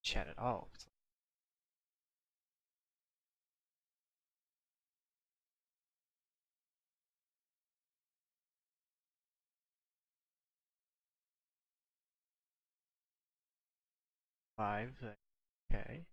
chat at all. It's 5. Okay.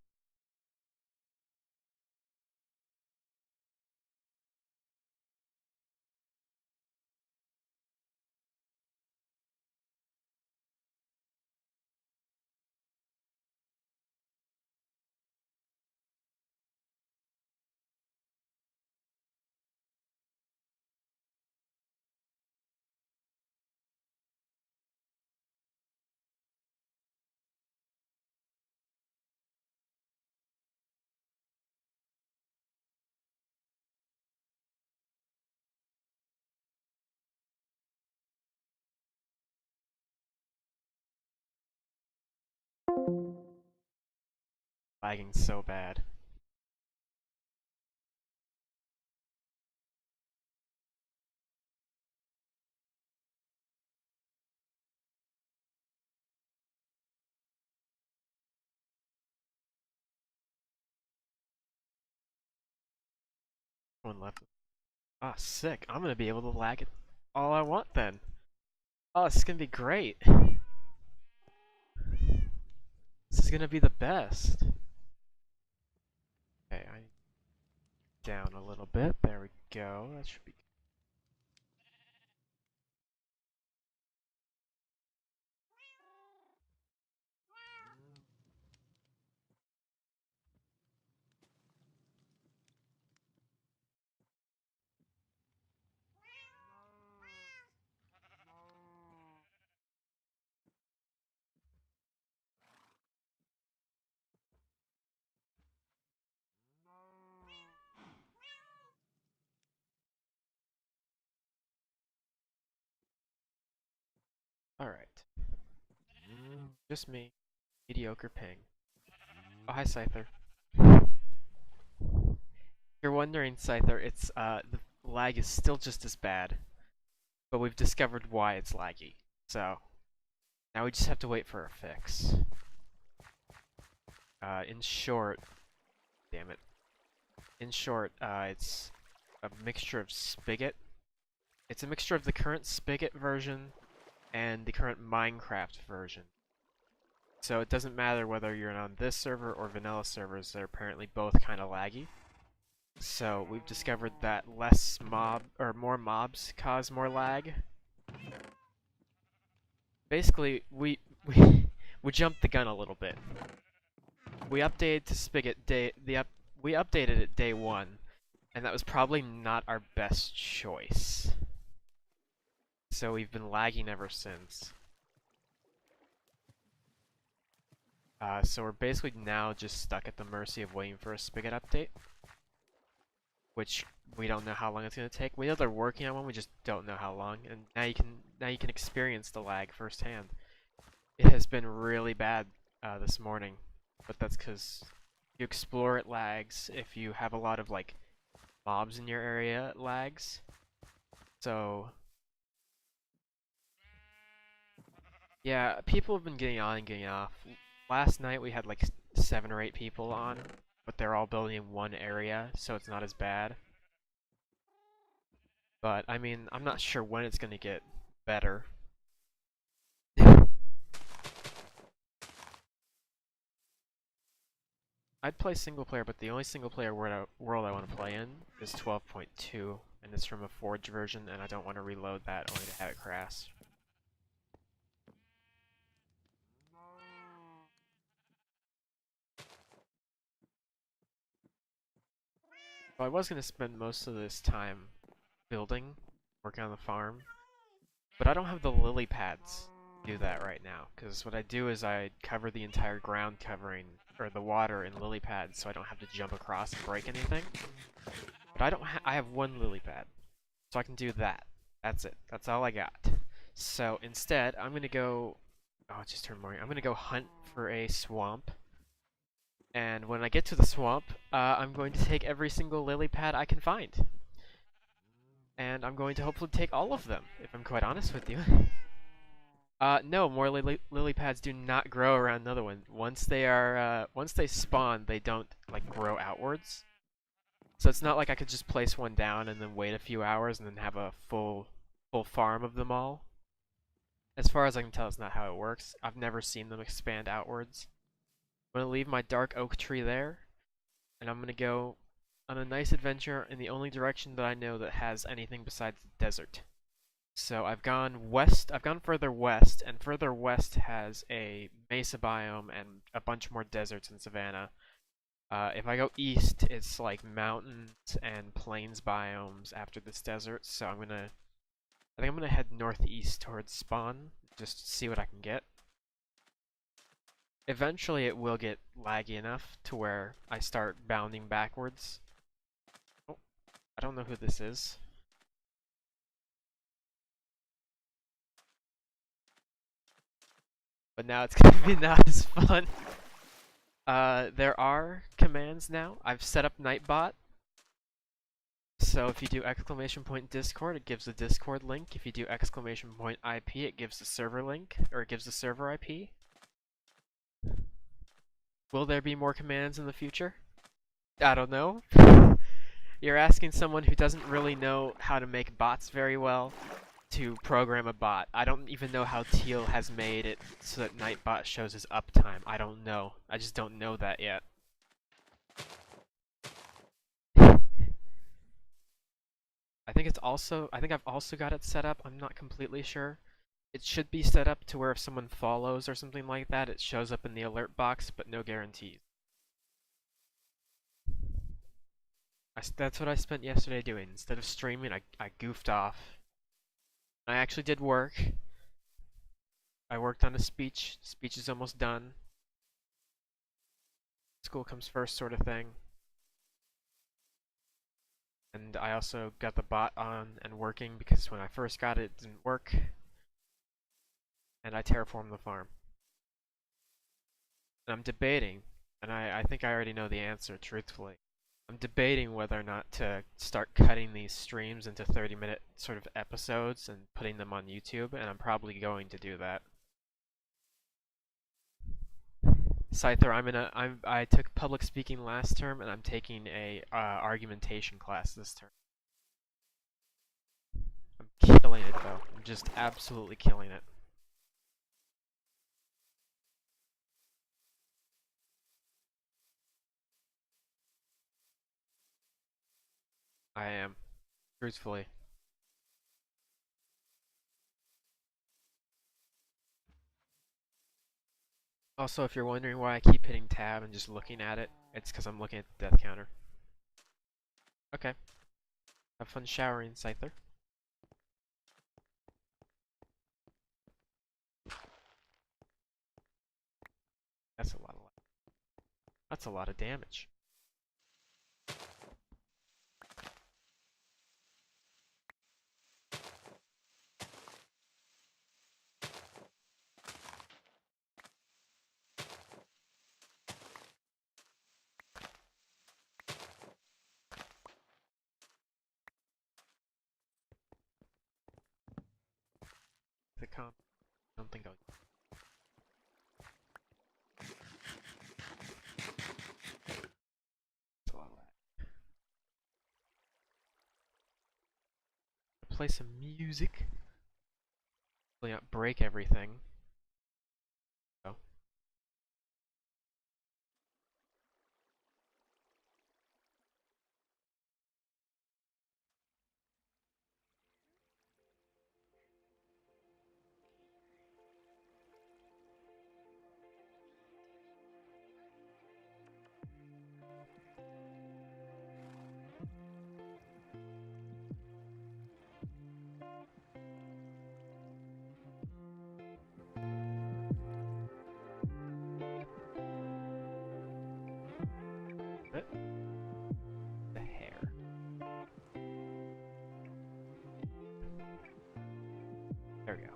Lagging so bad. One left. Ah, sick. I'm gonna be able to lag it all I want then. Oh, this is gonna be great. This is gonna be the best. Okay, I down a little bit. There we go. That should be alright. Just me. Mediocre ping. Oh, hi, Scyther. If you're wondering, Scyther, it's, the lag is still just as bad, but we've discovered why it's laggy. So, now we just have to wait for a fix. In short, damn it. In short, it's a mixture of Spigot. It's a mixture of the current Spigot version and the current Minecraft version. So it doesn't matter whether you're on this server or vanilla servers, they're apparently both kind of laggy. So we've discovered that more mobs cause more lag. Basically, we jumped the gun a little bit. We updated to Spigot we updated it day 1, and that was probably not our best choice. So we've been lagging ever since. So we're basically now just stuck at the mercy of waiting for a Spigot update, which we don't know how long it's going to take. We know they're working on one, we just don't know how long. And now you can experience the lag firsthand. It has been really bad this morning, but that's because you explore it lags. If you have a lot of like mobs in your area, it lags. So yeah, people have been getting on and getting off. Last night we had like 7 or 8 people on, but they're all building in one area, so it's not as bad. But I mean, I'm not sure when it's gonna get better. I'd play single player, but the only single player world I want to play in is 12.2, and it's from a Forge version, and I don't want to reload that only to have it crash. Well, I was going to spend most of this time building, working on the farm, but I don't have the lily pads to do that right now, because what I do is I cover the entire ground covering, or the water in lily pads, so I don't have to jump across and break anything. But I have 1 lily pad, so I can do that. That's it. That's all I got. So instead, I'm gonna go. Oh, it just turned morning. I'm gonna go hunt for a swamp. And when I get to the swamp, I'm going to take every single lily pad I can find. And I'm going to hopefully take all of them, if I'm quite honest with you. No, more lily pads do not grow around another one. Once they spawn, they don't like grow outwards. So it's not like I could just place one down and then wait a few hours and then have a full farm of them all. As far as I can tell, it's not how it works. I've never seen them expand outwards. I'm gonna leave my dark oak tree there, and I'm gonna go on a nice adventure in the only direction that I know that has anything besides the desert. So I've gone west, I've gone further west, and further west has a mesa biome and a bunch more deserts and savanna. If I go east, it's like mountains and plains biomes after this desert, so I think I'm gonna head northeast towards spawn, just to see what I can get. Eventually it will get laggy enough to where I start bounding backwards. Oh, I don't know who this is. But now it's gonna be not as fun. There are commands now. I've set up Nightbot. So if you do exclamation point Discord, it gives the Discord link. If you do exclamation point IP, it gives the server link, or it gives the server IP. Will there be more commands in the future? I don't know. You're asking someone who doesn't really know how to make bots very well to program a bot. I don't even know how Teal has made it so that Nightbot shows his uptime. I don't know. I just don't know that yet. I think I've also got it set up. I'm not completely sure. It should be set up to where if someone follows or something like that, it shows up in the alert box, but no guarantees. That's what I spent yesterday doing. Instead of streaming, I goofed off. I actually did work. I worked on a speech. Speech is almost done. School comes first sort of thing. And I also got the bot on and working because when I first got it, it didn't work. And I terraformed the farm. And I'm debating, and I think I already know the answer, truthfully. I'm debating whether or not to start cutting these streams into 30-minute sort of episodes and putting them on YouTube, and I'm probably going to do that. Scyther, I took public speaking last term, and I'm taking a argumentation class this term. I'm killing it though. I'm just absolutely killing it. I am, truthfully. Also, if you're wondering why I keep hitting tab and just looking at it, it's because I'm looking at the death counter. Okay. Have fun showering, Scyther. That's a lot of That's a lot of damage. The comp. I don't think I'll. That's a lot of that. Play some music. Hopefully not break everything. Oh. The hair. There we go.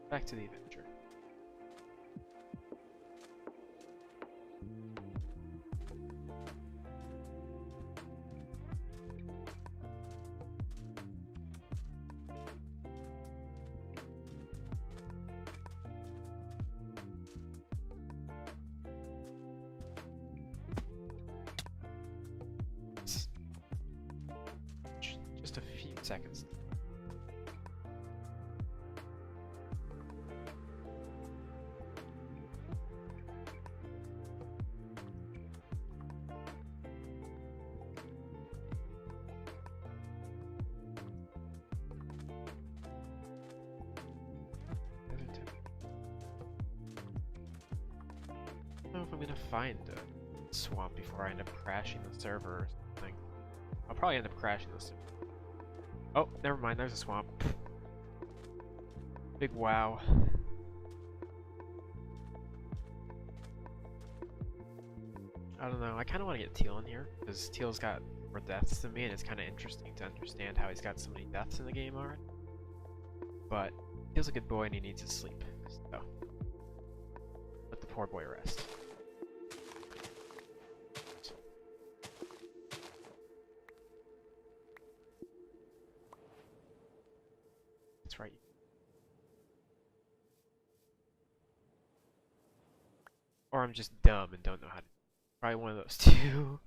Back to the adventure. seconds. I don't know if I'm gonna find a swamp before I end up crashing the server or something. I'll probably end up crashing the server. Oh, never mind, there's a swamp. Big wow. I don't know, I kind of want to get Teal in here, because Teal's got more deaths than me, and it's kind of interesting to understand how he's got so many deaths in the game already. But, Teal's a good boy and he needs his sleep, so let the poor boy rest. That's right. Or I'm just dumb and don't know how to. Probably one of those two.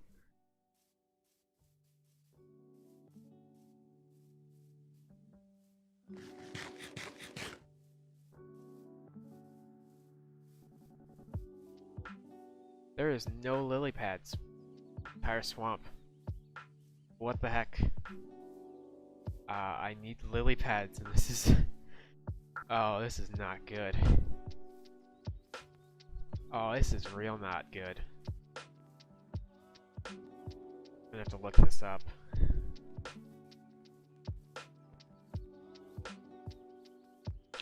There is no lily pads. Entire swamp. What the heck? I need lily pads, and this is. Oh, this is not good. Oh, this is real not good. I'm gonna have to look this up.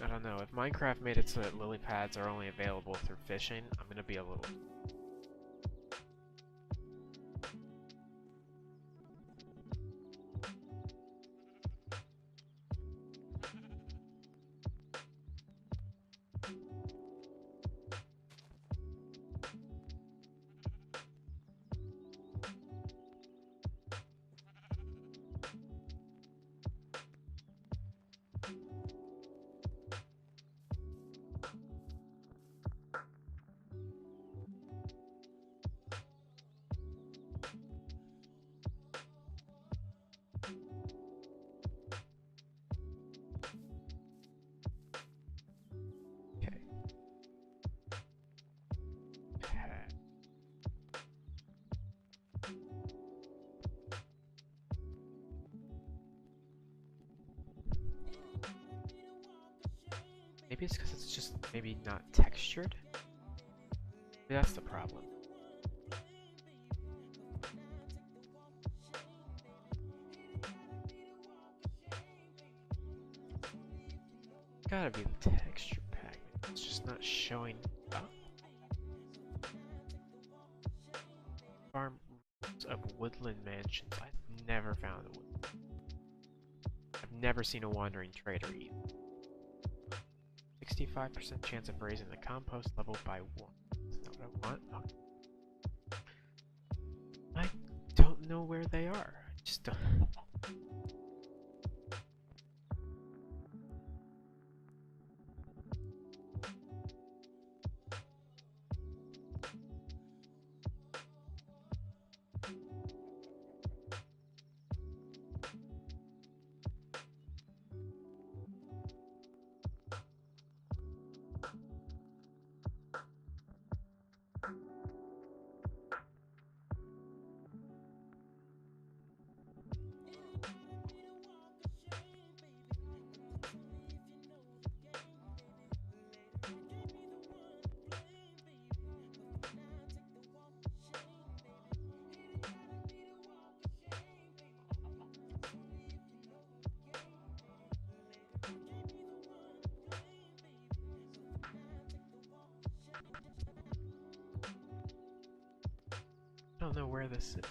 I don't know, if Minecraft made it so that lily pads are only available through fishing, I'm gonna be a little... Maybe it's because it's just maybe not textured? Maybe that's the problem. Gotta be the texture pack. It's just not showing up. Farm of woodland mansions. I've never found a woodland. I've never seen a wandering trader either. 65% chance of raising the compost level by 1. Is that what I want? Okay. I don't know where they are. I just don't. I don't know where this is.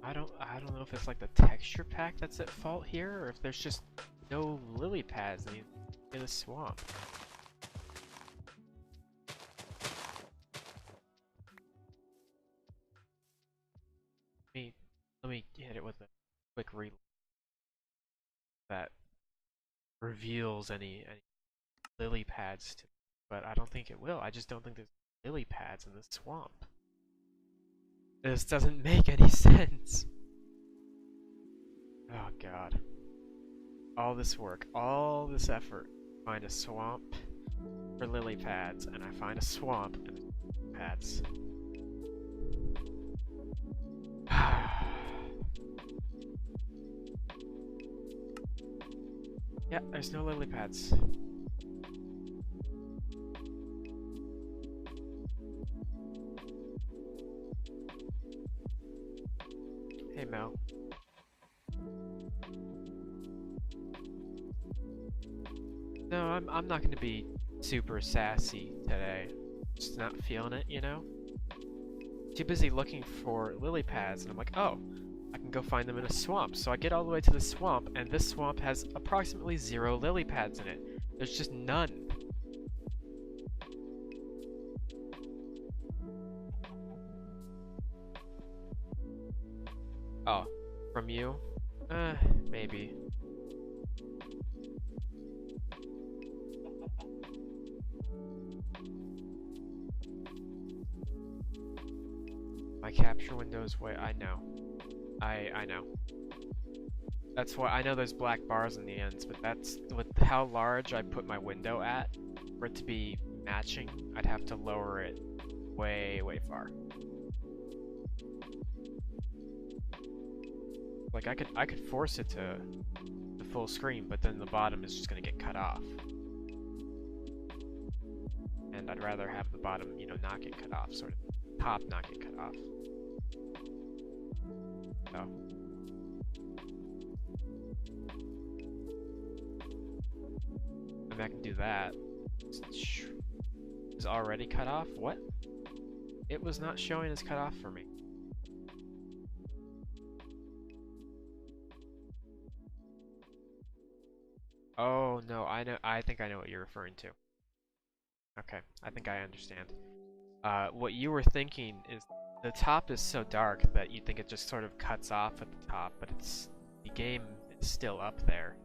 I don't know if it's like the texture pack that's at fault here, or if there's just no lily pads in the swamp. Let me hit it with a quick reload that reveals any lily pads to me, but I don't think it will. I just don't think there's lily pads in the swamp. This doesn't make any sense. Oh god. All this work, all this effort. Find a swamp for lily pads, and I find a swamp and pads. Yeah, there's no lily pads. Hey Mel. No, I'm not gonna be super sassy today. Just not feeling it, you know? Too busy looking for lily pads, and I'm like, oh, I can go find them in a swamp. So I get all the way to the swamp, and this swamp has approximately 0 lily pads in it. There's just none. Oh, from you? Maybe. My capture window's way. I know. I know. That's why I know there's black bars in the ends, but that's with how large I put my window at for it to be matching. I'd have to lower it way far. Like I could force it to the full screen, but then the bottom is just gonna get cut off. And I'd rather have the bottom, you know, not get cut off, sort of top not get cut off. So I mean, I can do that. Is already cut off? What? It was not showing as cut off for me. Oh no, I know. I think I know what you're referring to. Okay, I think I understand. What you were thinking is the top is so dark that you think it just sort of cuts off at the top, but the game is still up there.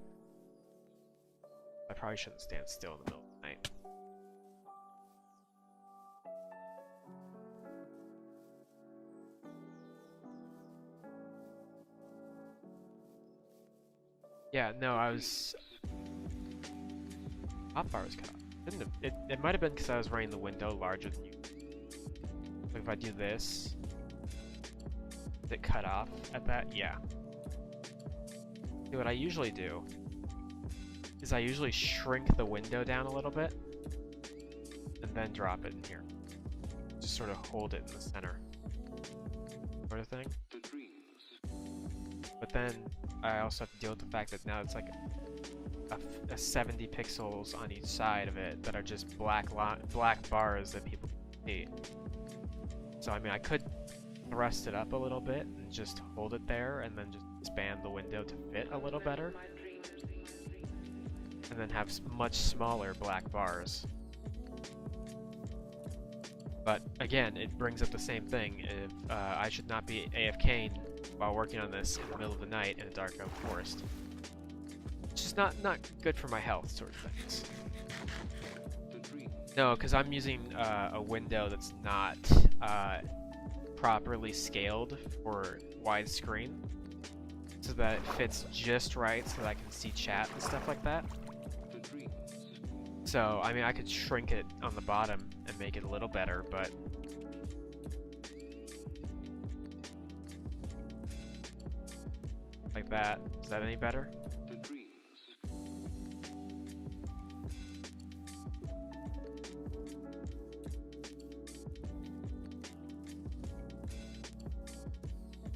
I probably shouldn't stand still in the middle of the night. Yeah, no, I was... Top bar was cut off. Didn't have, it might have been because I was running the window larger than you. Like if I do this, is it cut off at that? Yeah. See, what I usually do is I usually shrink the window down a little bit and then drop it in here. Just sort of hold it in the center. Sort of thing. But then I also have to deal with the fact that now it's like a 70 pixels on each side of it that are just black bars that people can see. So I mean, I could thrust it up a little bit and just hold it there and then just expand the window to fit a little better. And then have much smaller black bars. But again, it brings up the same thing. If I should not be AFKing while working on this in the middle of the night in a dark oak forest. It's just not good for my health, sort of things. No, because I'm using a window that's not properly scaled for widescreen, so that it fits just right so that I can see chat and stuff like that. So, I mean, I could shrink it on the bottom and make it a little better, but... like that. Is that any better?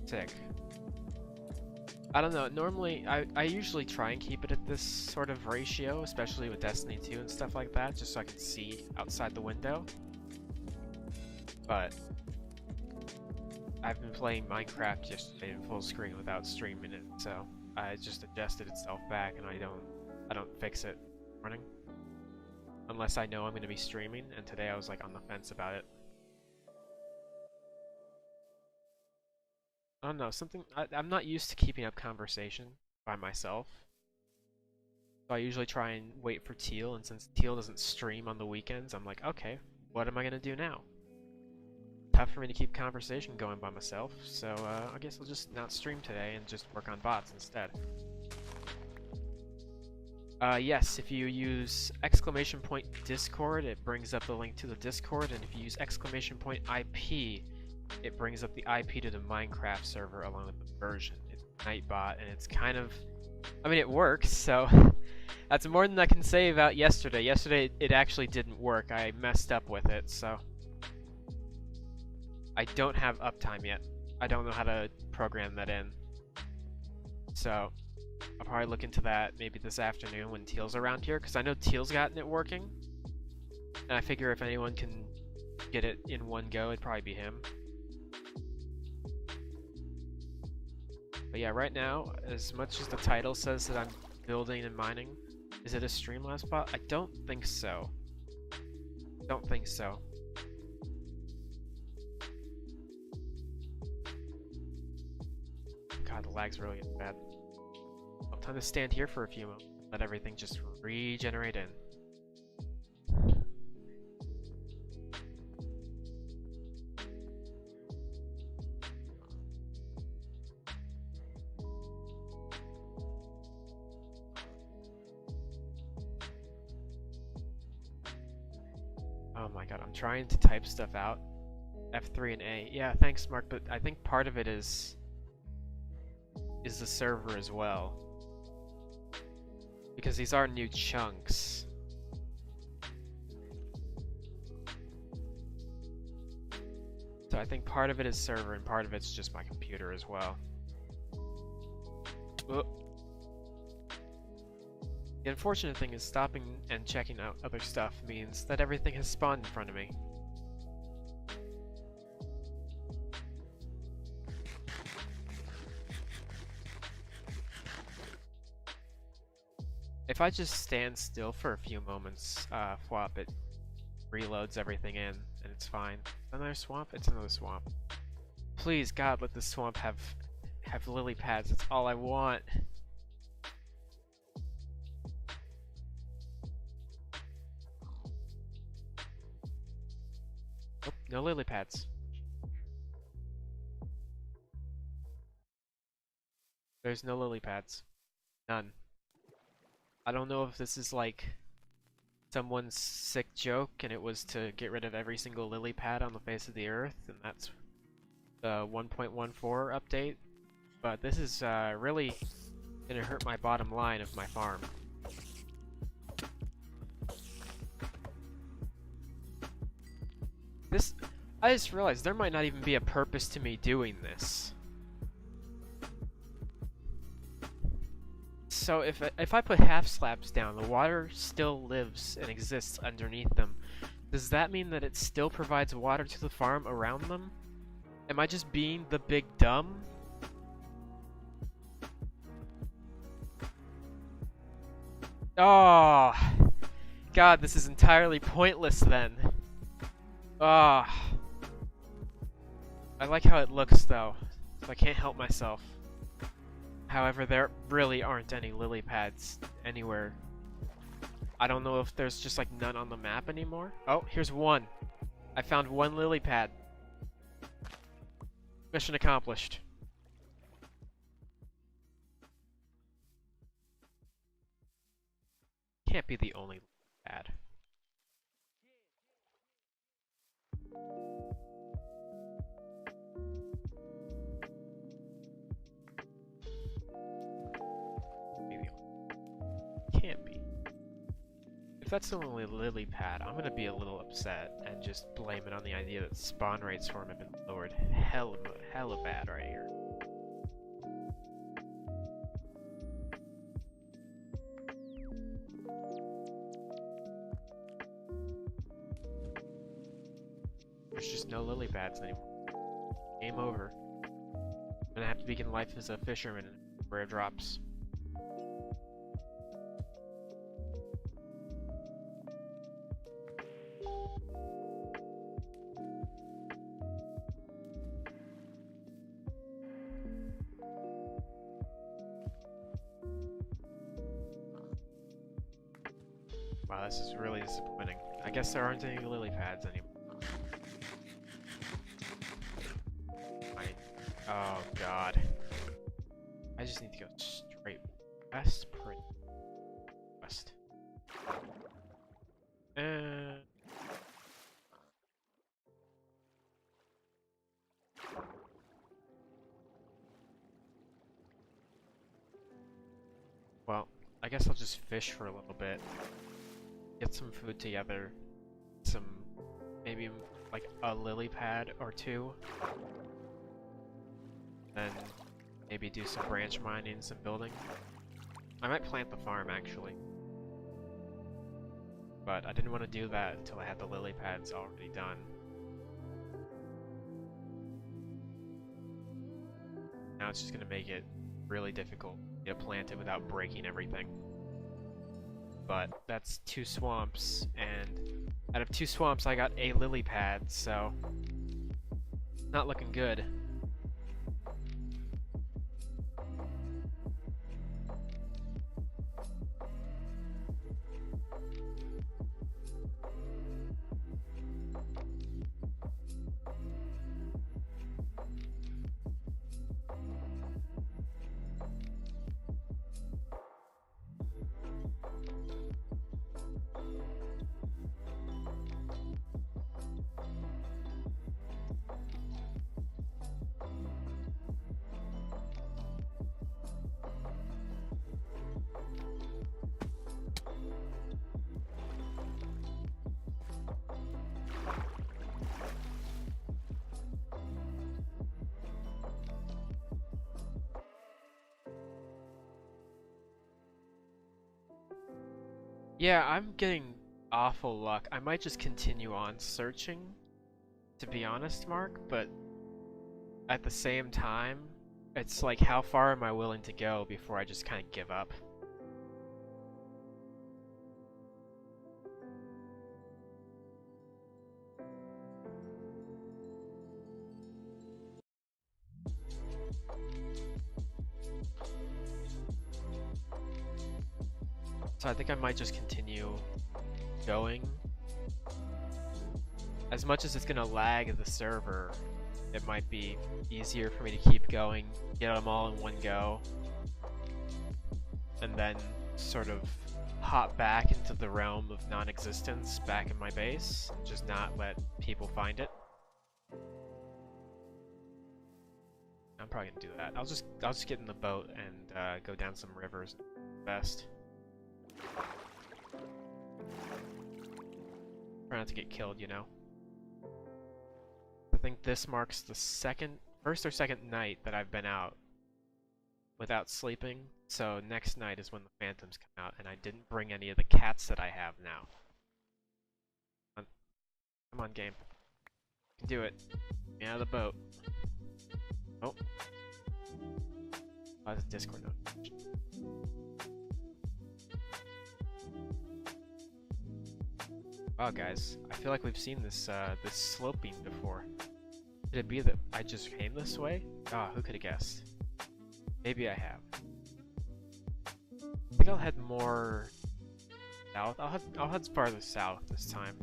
Sick. I don't know, normally, I usually try and keep it at this sort of ratio, especially with Destiny 2 and stuff like that, just so I can see outside the window. But I've been playing Minecraft yesterday in full screen without streaming it, so I just adjusted itself back, and I don't fix it in the morning. Unless I know I'm going to be streaming, and today I was like on the fence about it. I don't know, I'm not used to keeping up conversation by myself. So I usually try and wait for Teal, and since Teal doesn't stream on the weekends, I'm like, okay, what am I gonna do now? tough for me to keep conversation going by myself, so I guess I'll just not stream today and just work on bots instead. Yes, if you use !Discord, it brings up the link to the Discord, and if you use !IP, it brings up the IP to the Minecraft server along with the version. It's Nightbot, and it's kind of... I mean, it works, so... That's more than I can say about yesterday. Yesterday, it actually didn't work. I messed up with it, so... I don't have uptime yet. I don't know how to program that in. So, I'll probably look into that maybe this afternoon when Teal's around here, because I know Teal's gotten it working. And I figure if anyone can get it in one go, it'd probably be him. But yeah, right now, as much as the title says that I'm building and mining, is it a Streamlabs bot? I don't think so. Don't think so. God, the lag's really getting bad. Well, time to stand here for a few moments. Let everything just regenerate in. Oh my god, I'm trying to type stuff out. F3 and A. Yeah, thanks, Mark, but I think part of it is the server as well. Because these are new chunks. So I think part of it is server and part of it's just my computer as well. Ugh. The unfortunate thing is stopping and checking out other stuff means that everything has spawned in front of me. If I just stand still for a few moments, Flop, it reloads everything in, and it's fine. Another swamp? It's another swamp. Please, God, let this swamp have lily pads. That's all I want. Oh, no lily pads. There's no lily pads. None. I don't know if this is like someone's sick joke and it was to get rid of every single lily pad on the face of the earth, and that's the 1.14 update, but this is really gonna hurt my bottom line of my farm. I just realized there might not even be a purpose to me doing this. So if I put half slabs down, the water still lives and exists underneath them. Does that mean that it still provides water to the farm around them? Am I just being the big dumb? Oh, God, this is entirely pointless then. Ah. I like how it looks though, so I can't help myself. However, there really aren't any lily pads anywhere. I don't know if there's just like none on the map anymore. Oh, here's one. I found one lily pad. Mission accomplished. Can't be the only pad. Can't be. If that's the only lily pad, I'm gonna be a little upset and just blame it on the idea that spawn rates for them have been lowered hella bad right here. There's just no lily pads anymore. Game over. I'm gonna have to begin life as a fisherman where it drops. Wow, this is really disappointing. I guess there aren't any lily pads anymore. Oh god. I just need to go straight west, pretty west. Well, I guess I'll just fish for a little bit. Get some food together. Maybe like a lily pad or two. Then maybe do some branch mining, some building. I might plant the farm actually. But I didn't want to do that until I had the lily pads already done. Now it's just going to make it really difficult to plant it without breaking everything. But that's 2 swamps, and out of 2 swamps I got a lily pad, so not looking good. Yeah, I'm getting awful luck. I might just continue on searching, to be honest, Mark, but at the same time, it's like, how far am I willing to go before I just kind of give up? So I think I might just continue going. As much as it's gonna lag the server, it might be easier for me to keep going, get them all in one go, and then sort of hop back into the realm of non-existence back in my base, and just not let people find it. I'm probably gonna do that. I'll just get in the boat and go down some rivers. Best. Try not to get killed, you know. I think this marks the first or second night that I've been out without sleeping. So next night is when the phantoms come out, and I didn't bring any of the cats that I have now. Come on, game. You can do it. Get me out of the boat. Oh. Oh, that's a Discord notification. Wow, guys, I feel like we've seen this this sloping before. Could it be that I just came this way? Ah, who could have guessed? Maybe I have. I think I'll head more south. I'll head farther south this time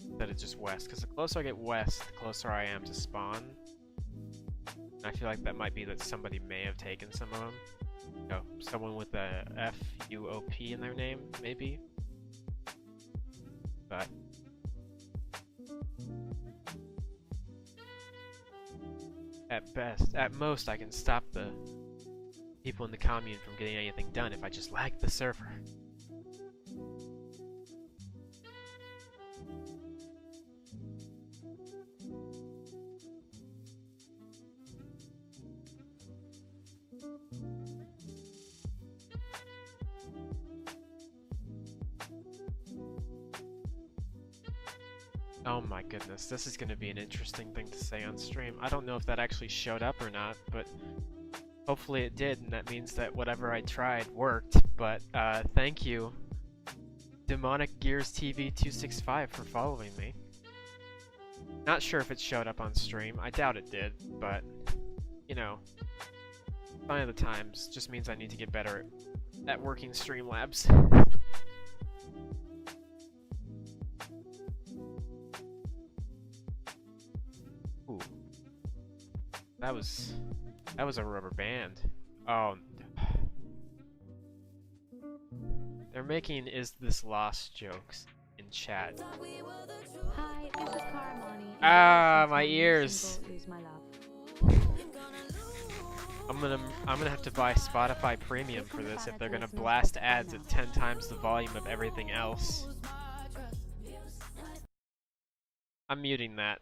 instead of just west, because the closer I get west, the closer I am to spawn. And I feel like that might be that somebody may have taken some of them. You know, someone with a F-U-O-P in their name, maybe. But at most, I can stop the people in the commune from getting anything done if I just lag the server. Oh my goodness, this is going to be an interesting thing to say on stream. I don't know if that actually showed up or not, but hopefully it did, and that means that whatever I tried worked. But thank you, Demonic Gears TV 265, for following me. Not sure if it showed up on stream. I doubt it did, but you know, sign of the times just means I need to get better at working Streamlabs. Ooh. That was a rubber band. Oh. They're making "Is This Lost" jokes in chat. Hi, this is Caramani. Ah, my ears. Lose My Love. I'm gonna have to buy Spotify Premium for this if they're gonna blast ads at 10 times the volume of everything else. I'm muting that.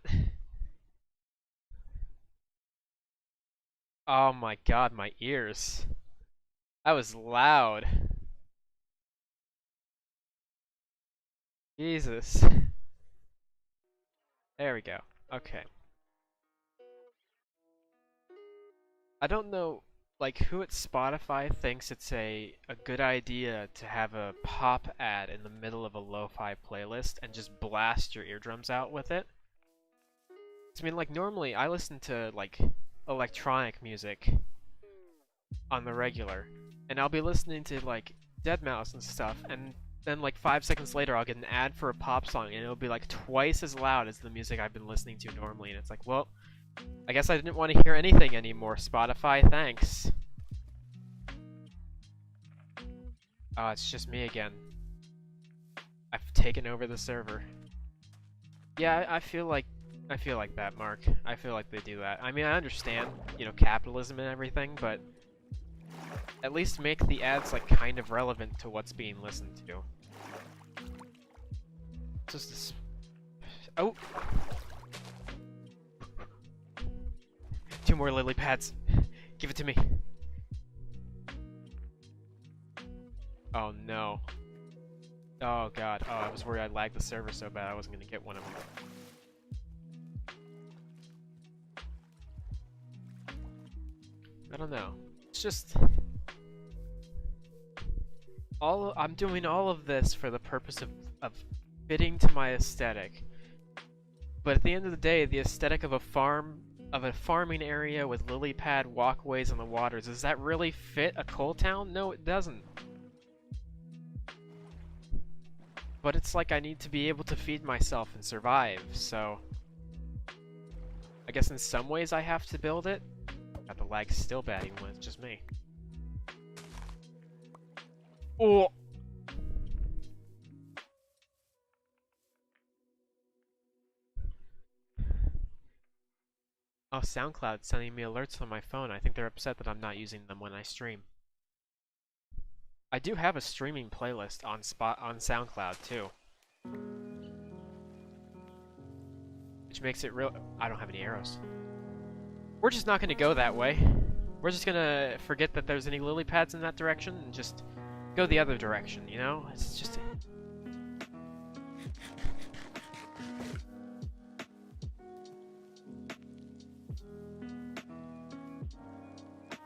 Oh my god, my ears. That was loud. Jesus. There we go. Okay. I don't know, like, who at Spotify thinks it's a good idea to have a pop ad in the middle of a lo-fi playlist and just blast your eardrums out with it. I mean, like, normally I listen to, like, electronic music on the regular, and I'll be listening to, like, deadmau5 and stuff, and then, like, 5 seconds later I'll get an ad for a pop song, and it'll be, like, twice as loud as the music I've been listening to normally, and it's like, well, I guess I didn't want to hear anything anymore. Spotify, thanks. Oh, it's just me again. I've taken over the server. Yeah, I feel like that, Mark. I feel like they do that. I mean, I understand, you know, capitalism and everything, but at least make the ads, like, kind of relevant to what's being listened to. Just this. Oh. 2 more lily pads. Give it to me. Oh no. Oh god. Oh, I was worried I lagged the server so bad I wasn't gonna get one of them. I don't know. It's just I'm doing all of this for the purpose of fitting to my aesthetic. But at the end of the day, the aesthetic of a farming area with lily pad walkways on the waters, does that really fit a coal town? No, it doesn't. But it's like I need to be able to feed myself and survive, so I guess in some ways I have to build it. God, the lag's still bad even when it's just me. Oh! Oh, SoundCloud's sending me alerts on my phone. I think they're upset that I'm not using them when I stream. I do have a streaming playlist on SoundCloud too, which makes it real. I don't have any arrows. We're just not gonna go that way. We're just gonna forget that there's any lily pads in that direction and just go the other direction. You know, it's just.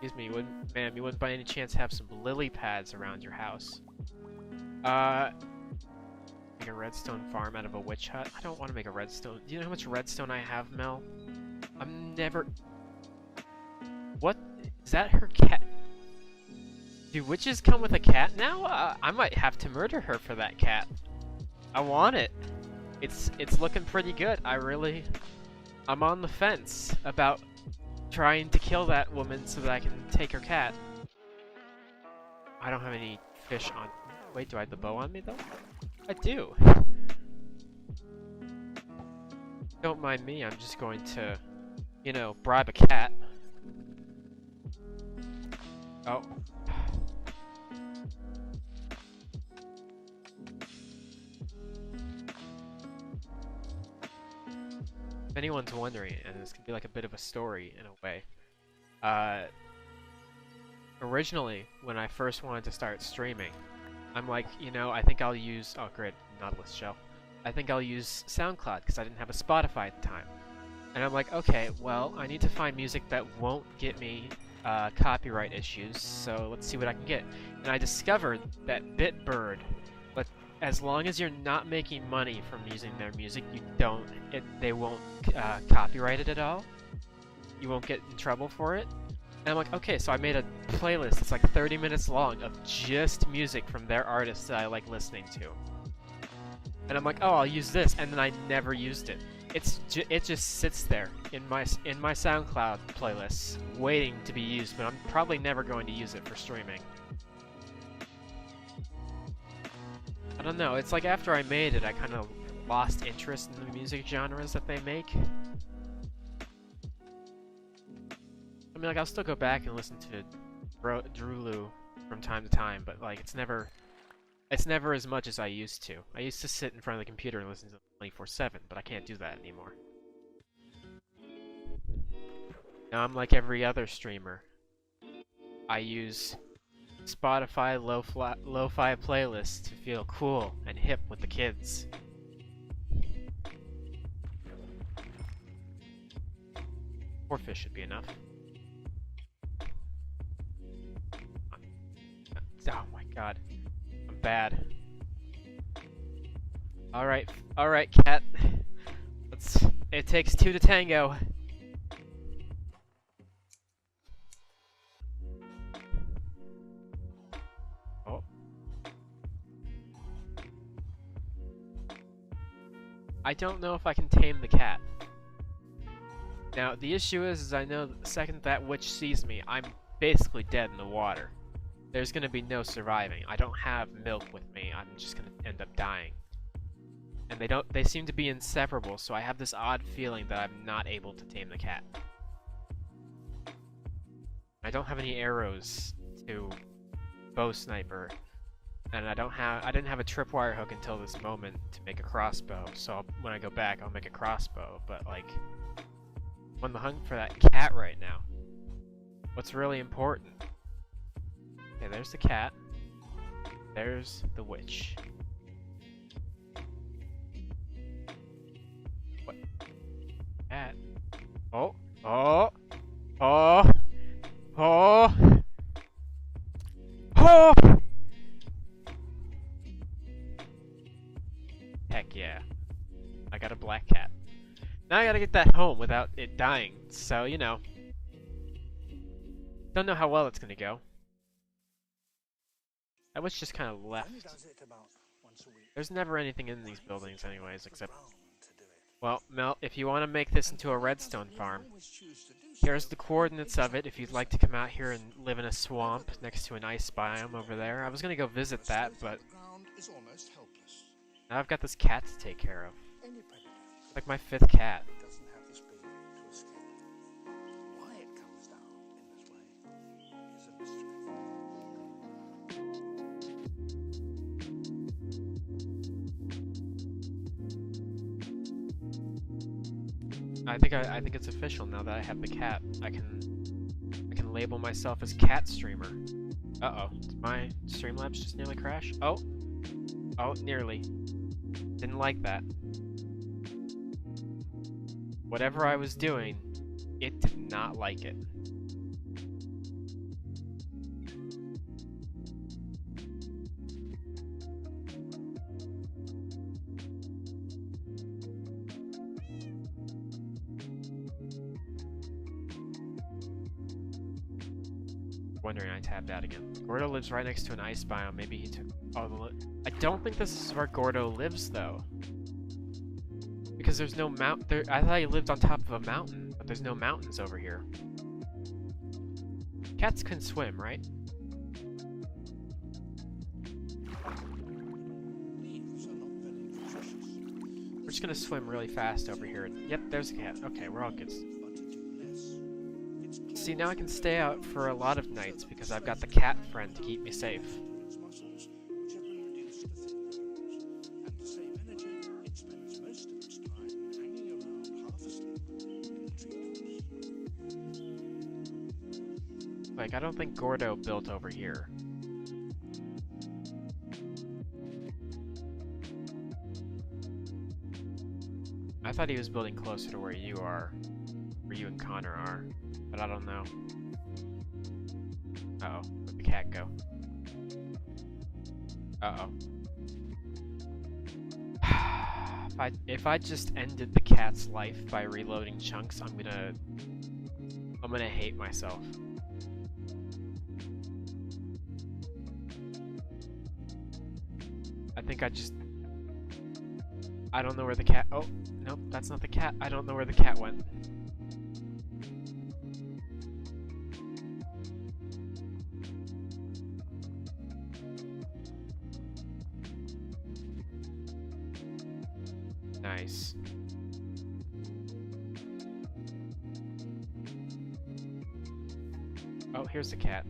Excuse me, ma'am, you wouldn't by any chance have some lily pads around your house? Make a redstone farm out of a witch hut? I don't want to make a redstone. Do you know how much redstone I have, Mel? I'm never... What? Is that her cat? Do witches come with a cat now? I might have to murder her for that cat. I want it. It's looking pretty good. I'm on the fence about trying to kill that woman so that I can take her cat. I don't have any fish on... Wait, do I have the bow on me, though? I do. Don't mind me, I'm just going to, you know, bribe a cat. Oh. If anyone's wondering, and this can be like a bit of a story in a way, originally, when I first wanted to start streaming, I'm like, you know, I think I'll use... Oh, great, Nautilus shell. I think I'll use SoundCloud, because I didn't have a Spotify at the time. And I'm like, okay, well, I need to find music that won't get me copyright issues, so let's see what I can get. And I discovered that Bitbird, but as long as you're not making money from using their music, they won't copyright it at all. You won't get in trouble for it. And I'm like, okay, so I made a playlist that's like 30 minutes long of just music from their artists that I like listening to. And I'm like, oh, I'll use this, and then I never used it. it just sits there in my SoundCloud playlists, waiting to be used, but I'm probably never going to use it for streaming. I don't know. It's like after I made it, I kind of lost interest in the music genres that they make. I mean, like I'll still go back and listen to Drulu from time to time, but like it's never as much as I used to. I used to sit in front of the computer and listen to them 24/7, but I can't do that anymore. Now I'm like every other streamer. I use Spotify lo-fi playlists to feel cool and hip with the kids. Four fish should be enough. Oh my god. I'm bad. Alright, cat. It takes two to tango. Oh. I don't know if I can tame the cat. Now, the issue is I know the second that witch sees me, I'm basically dead in the water. There's gonna be no surviving. I don't have milk with me. I'm just gonna end up dying. And they seem to be inseparable, so I have this odd feeling that I'm not able to tame the cat. I don't have any arrows to bow sniper, and I didn't have a tripwire hook until this moment to make a crossbow, so when I go back I'll make a crossbow, but like, I'm on the hunt for that cat right now. What's really important? Okay, there's the cat. There's the witch. What? Cat? Oh! Oh! Oh! Oh! Oh! Heck yeah. I got a black cat. Now I gotta get that home without it dying, so, you know. Don't know how well it's gonna go. That was just kind of left. There's never anything in these buildings anyways, except... Well, Mel, if you want to make this into a redstone farm, here's the coordinates of it if you'd like to come out here and live in a swamp next to an ice biome over there. I was gonna go visit that, but... now I've got this cat to take care of. It's like my 5th cat. I think it's official now that I have the cat. I can label myself as cat streamer. Uh-oh. Did my Streamlabs just nearly crash? Oh. Oh, nearly. Didn't like that. Whatever I was doing, it did not like it. Wondering I tabbed out again. Gordo lives right next to an ice biome. Maybe he took all the I don't think this is where Gordo lives, though. Because there's no I thought he lived on top of a mountain, but there's no mountains over here. Cats can swim, right? We're just gonna swim really fast over here. Yep, there's a cat. Okay, we're all good. See, now I can stay out for a lot of nights because I've got the cat friend to keep me safe. Like, I don't think Gordo built over here. I thought he was building closer to where you are. Where you and Connor are. But I don't know. Uh-oh. Where'd the cat go? Uh-oh. If I just ended the cat's life by reloading chunks, I'm gonna hate myself. I think I just... I don't know where the cat. Oh, nope, that's not the cat. I don't know where the cat went. Nice. Oh, here's the cat.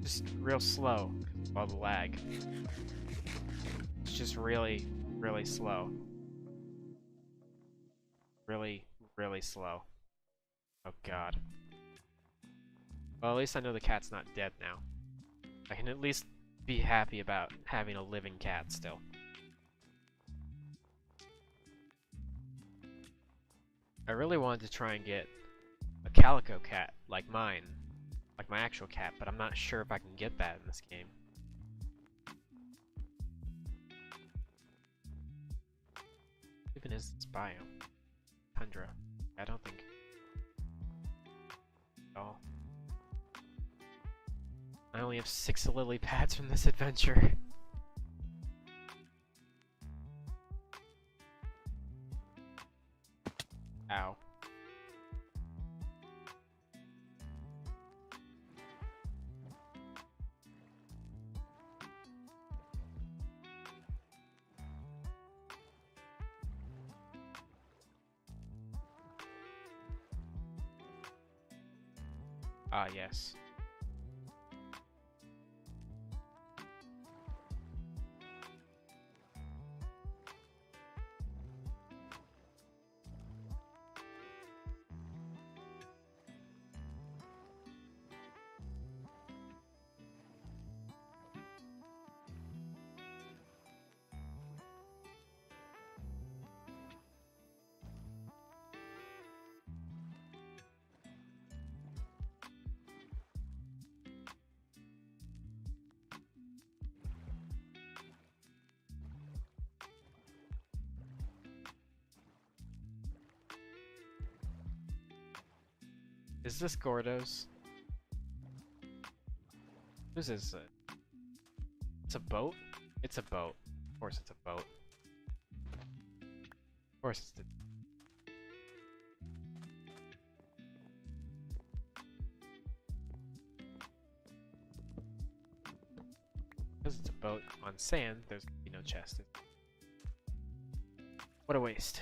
Just real slow. All the lag. It's just really, really slow. Really, really slow. Oh god. Well, at least I know the cat's not dead now. I can at least be happy about having a living cat still. I really wanted to try and get a calico cat like mine, like my actual cat, but I'm not sure if I can get that in this game. Even is its biome? Tundra. I don't think. Oh. I only have 6 lily pads from this adventure. Ow. Ah, yes. Is this Gordo's? Whose is it? It's a boat? It's a boat. Of course it's a boat. Of course it's a... Because it's a boat on sand, there's gonna be no chest. What a waste.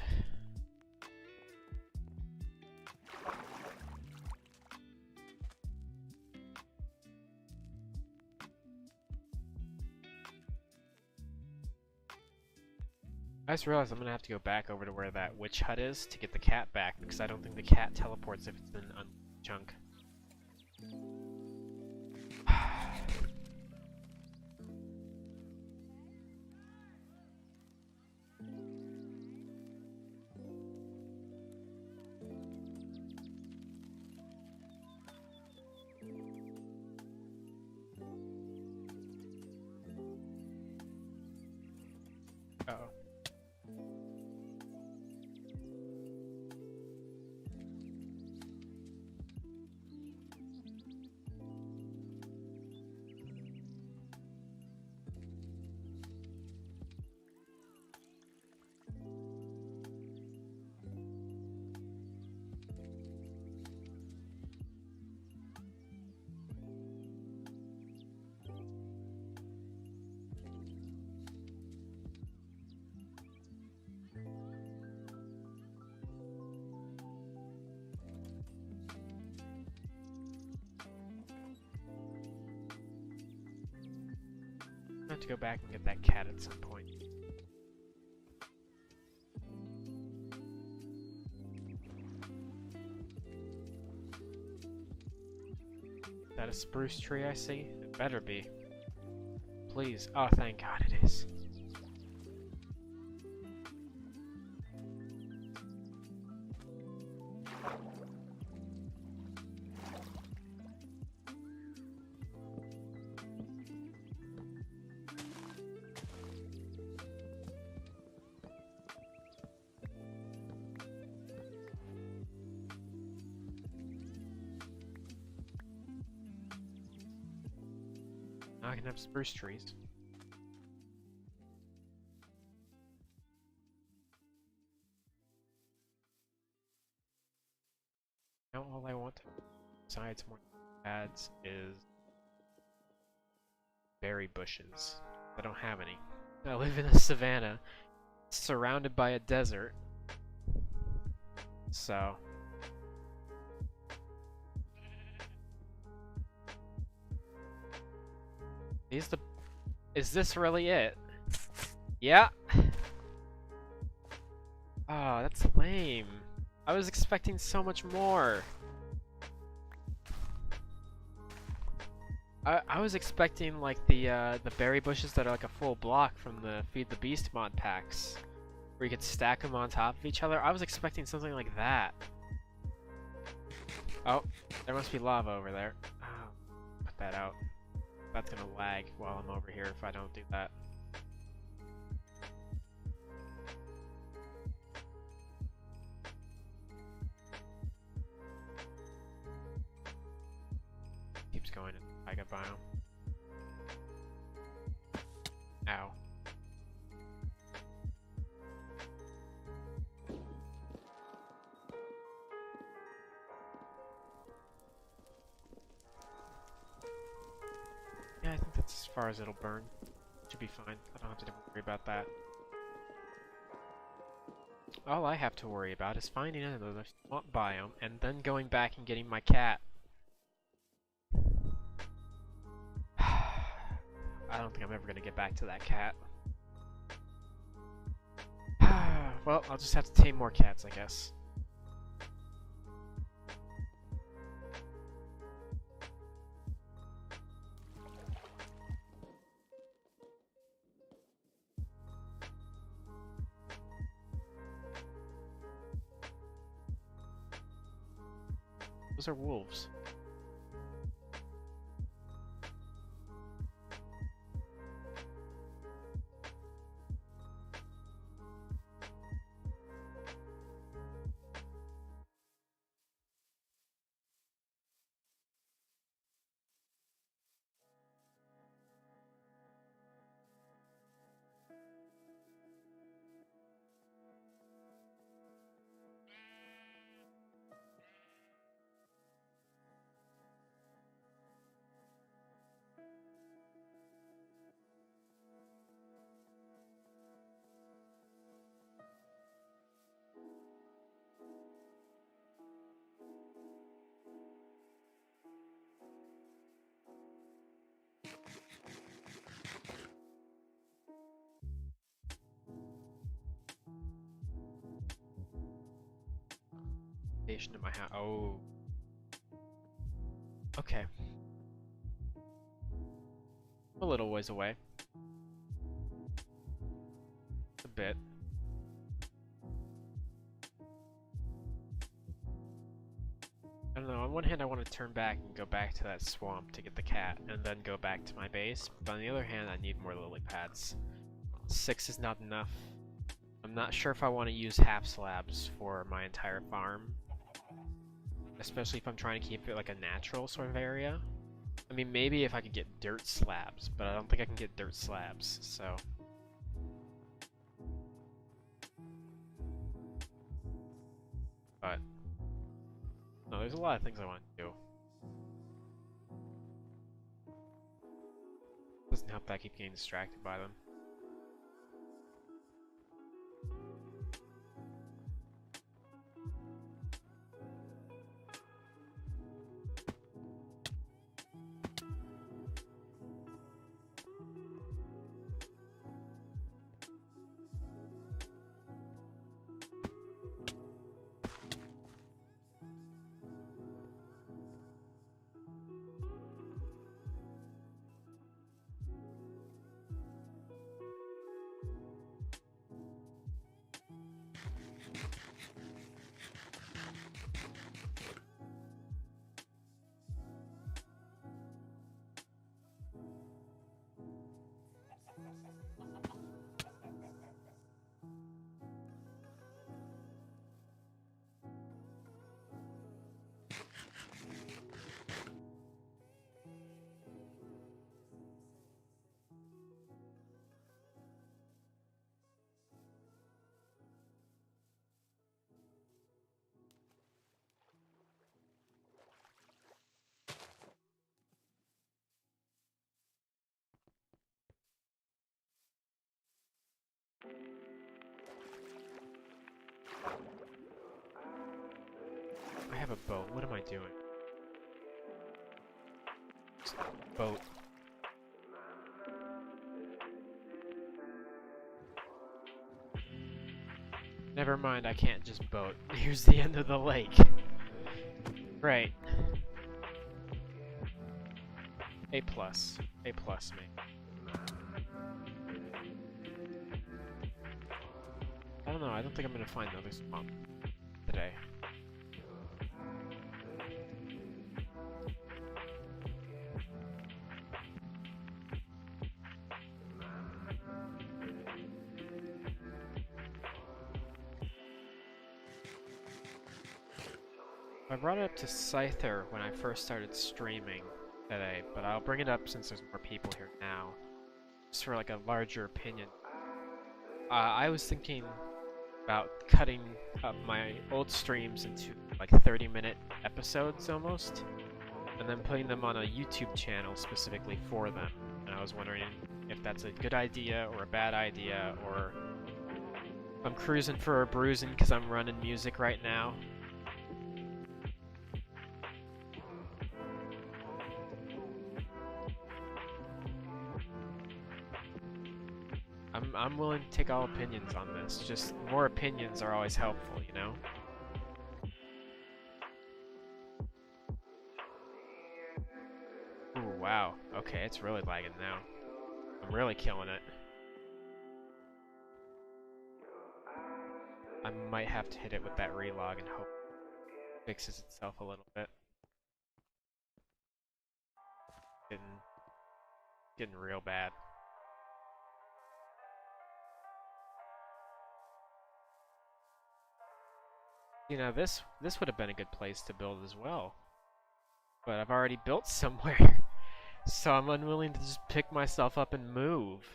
I just realized I'm gonna have to go back over to where that witch hut is to get the cat back, because I don't think the cat teleports if it's in an chunk. Uh-oh. I have to go back and get that cat at some point. Is that a spruce tree I see? It better be. Please. Oh, thank God it is. Now I can have spruce trees. Now all I want besides more pads is berry bushes. I don't have any. I live in a savanna, surrounded by a desert. So is this really it? Yeah. Oh, that's lame. I was expecting so much more. I was expecting like the berry bushes that are like a full block from the Feed the Beast mod packs, where you could stack them on top of each other. I was expecting something like that. Oh, there must be lava over there. Oh, put that out. That's gonna lag while I'm over here if I don't do that. Keeps going in the taiga biome. Ow. Yeah, I think that's as far as it'll burn. Should be fine. I don't have to worry about that. All I have to worry about is finding another swamp biome and then going back and getting my cat. I don't think I'm ever gonna get back to that cat. Well, I'll just have to tame more cats, I guess. Those are wolves. Station in my house. Oh. Okay. A little ways away. A bit. I don't know, on one hand I want to turn back and go back to that swamp to get the cat, and then go back to my base, but on the other hand I need more lily pads. 6 is not enough. I'm not sure if I want to use half slabs for my entire farm. Especially if I'm trying to keep it like a natural sort of area. I mean, maybe if I could get dirt slabs, but I don't think I can get dirt slabs, so... But... No, there's a lot of things I want to do. Doesn't help that I keep getting distracted by them. have a boat. What am I doing? Boat. Never mind, I can't just boat. Here's the end of the lake. Right. A plus. A plus, mate. I don't know, I don't think I'm gonna find another swamp today. I brought it up to Scyther when I first started streaming today, but I'll bring it up since there's more people here now. Just for like a larger opinion. I was thinking about cutting up my old streams into like 30-minute episodes almost, and then putting them on a YouTube channel specifically for them. And I was wondering if that's a good idea or a bad idea, or if I'm cruising for a bruising because I'm running music right now. I'm willing to take all opinions on this. Just more opinions are always helpful, you know? Ooh, wow. Okay, it's really lagging now. I'm really killing it. I might have to hit it with that relog and hope it fixes itself a little bit. Getting real bad. You know, this would have been a good place to build as well. But I've already built somewhere, so I'm unwilling to just pick myself up and move.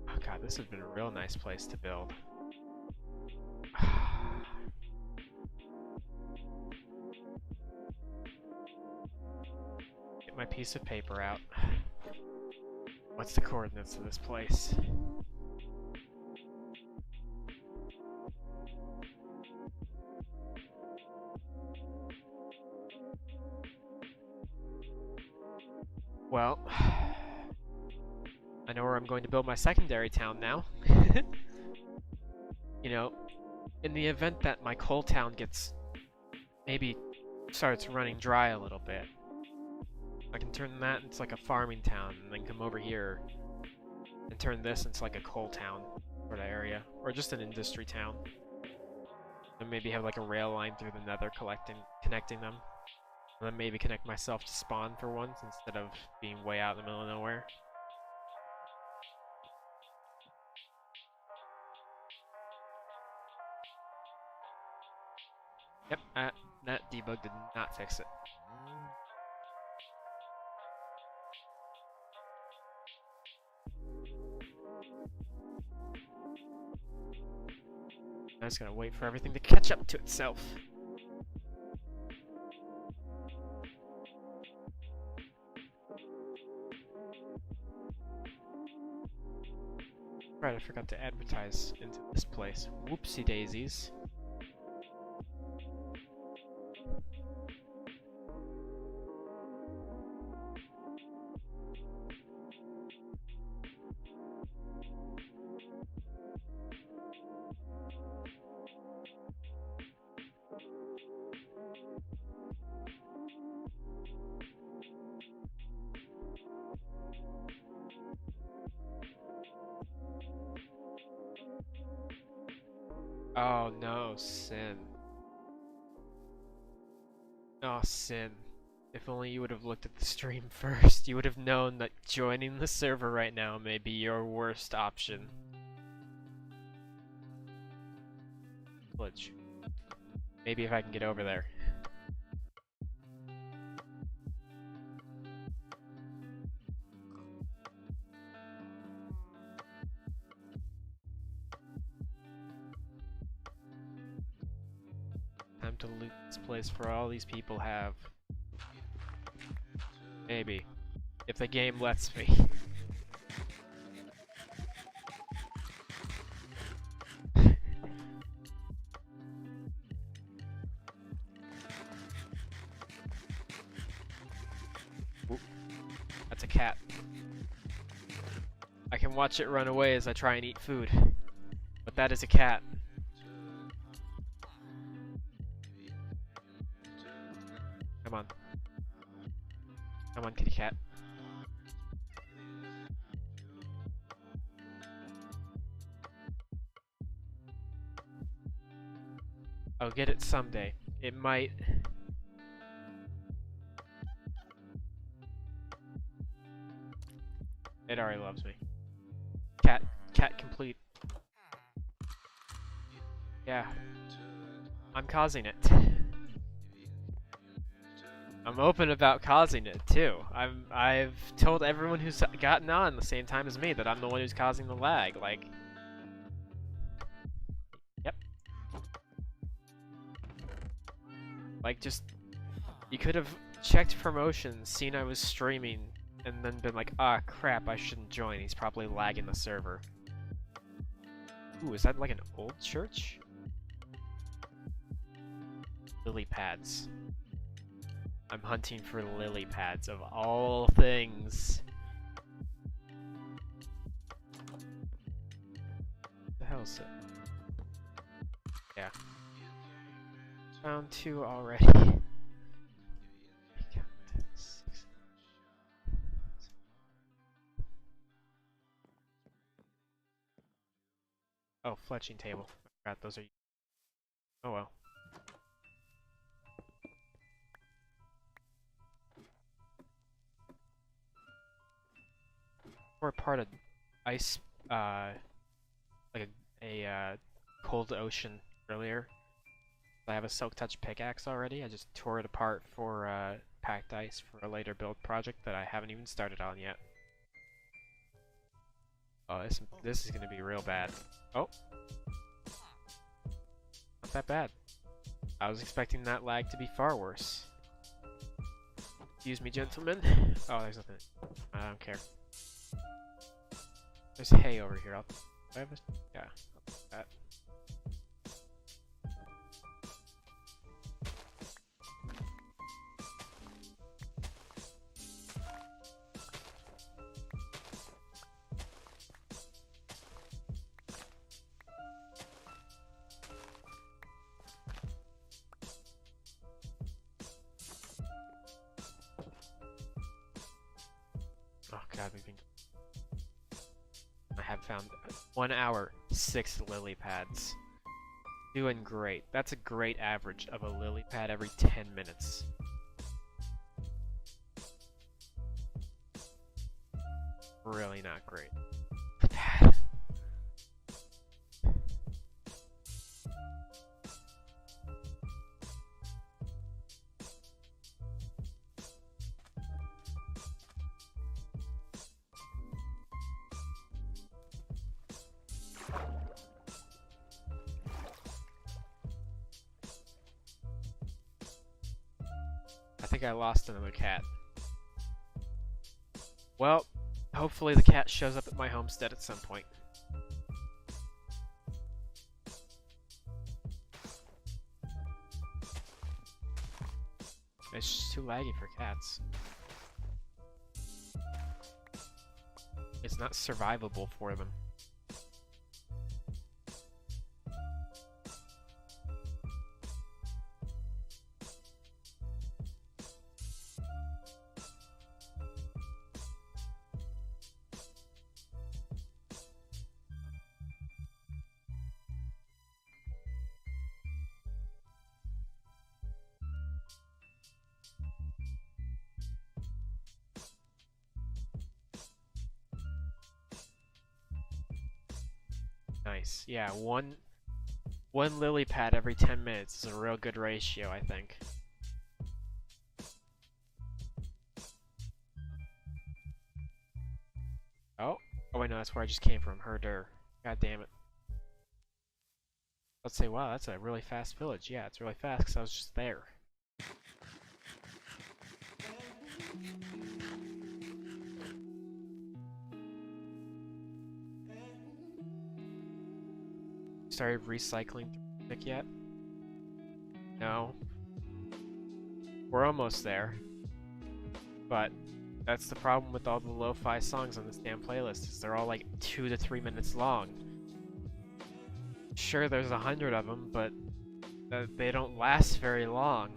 Oh god, this has been a real nice place to build. Get my piece of paper out. What's the coordinates of this place? Well, I know where I'm going to build my secondary town now. You know, in the event that my coal town maybe starts running dry a little bit, I can turn that into like a farming town, and then come over here and turn this into like a coal town sort of area, or just an industry town. And maybe have like a rail line through the nether connecting them. And then maybe connect myself to spawn for once instead of being way out in the middle of nowhere. Yep, that debug did not fix it. I'm just gonna wait for everything to catch up to itself. Right, I forgot to advertise into this place. Whoopsie daisies. Oh no, Sin. Oh, Sin. If only you would have looked at the stream first, you would have known that joining the server right now may be your worst option. Glitch. Maybe if I can get over there. Time to loot this place for all these people have. Maybe. If the game lets me. cat. I can watch it run away as I try and eat food. But that is a cat. Come on. Come on, kitty cat. I'll get it someday. It might... It already loves me. Cat complete. Yeah. I'm causing it. I'm open about causing it too. I've told everyone who's gotten on the same time as me that I'm the one who's causing the lag. Like, yep. Like, just you could have checked promotions, seen I was streaming, and then been like, ah, crap, I shouldn't join. He's probably lagging the server. Ooh, is that like an old church? Lily pads. I'm hunting for lily pads of all things. What the hell is it? Yeah. Found 2 already. Oh, fletching table. I forgot those are... Oh well. We're part of ice, like a cold ocean earlier. I have a silk touch pickaxe already. I just tore it apart for packed ice for a later build project that I haven't even started on yet. Oh, this is gonna be real bad. Oh, not that bad. I was expecting that lag to be far worse. Excuse me, gentlemen. Oh, there's nothing. I don't care. There's hay over here. Do I have a... Yeah, I'll take that. Oh god, I have found 1 hour, 6 lily pads. Doing great. That's a great average of a lily pad every 10 minutes. Really not great. I think I lost another cat. Well, hopefully the cat shows up at my homestead at some point. It's just too laggy for cats. It's not survivable for them. Nice. Yeah, one lily pad every 10 minutes is a real good ratio, I think. Oh, wait, no, that's where I just came from. Herder. God damn it. Let's say, wow, that's a really fast village. Yeah, it's really fast because I was just there. Started recycling pick yet? No. We're almost there. But That's the problem with all the lo-fi songs on this damn playlist, is they're all like 2 to 3 minutes long. Sure, there's 100 of them, but they don't last very long.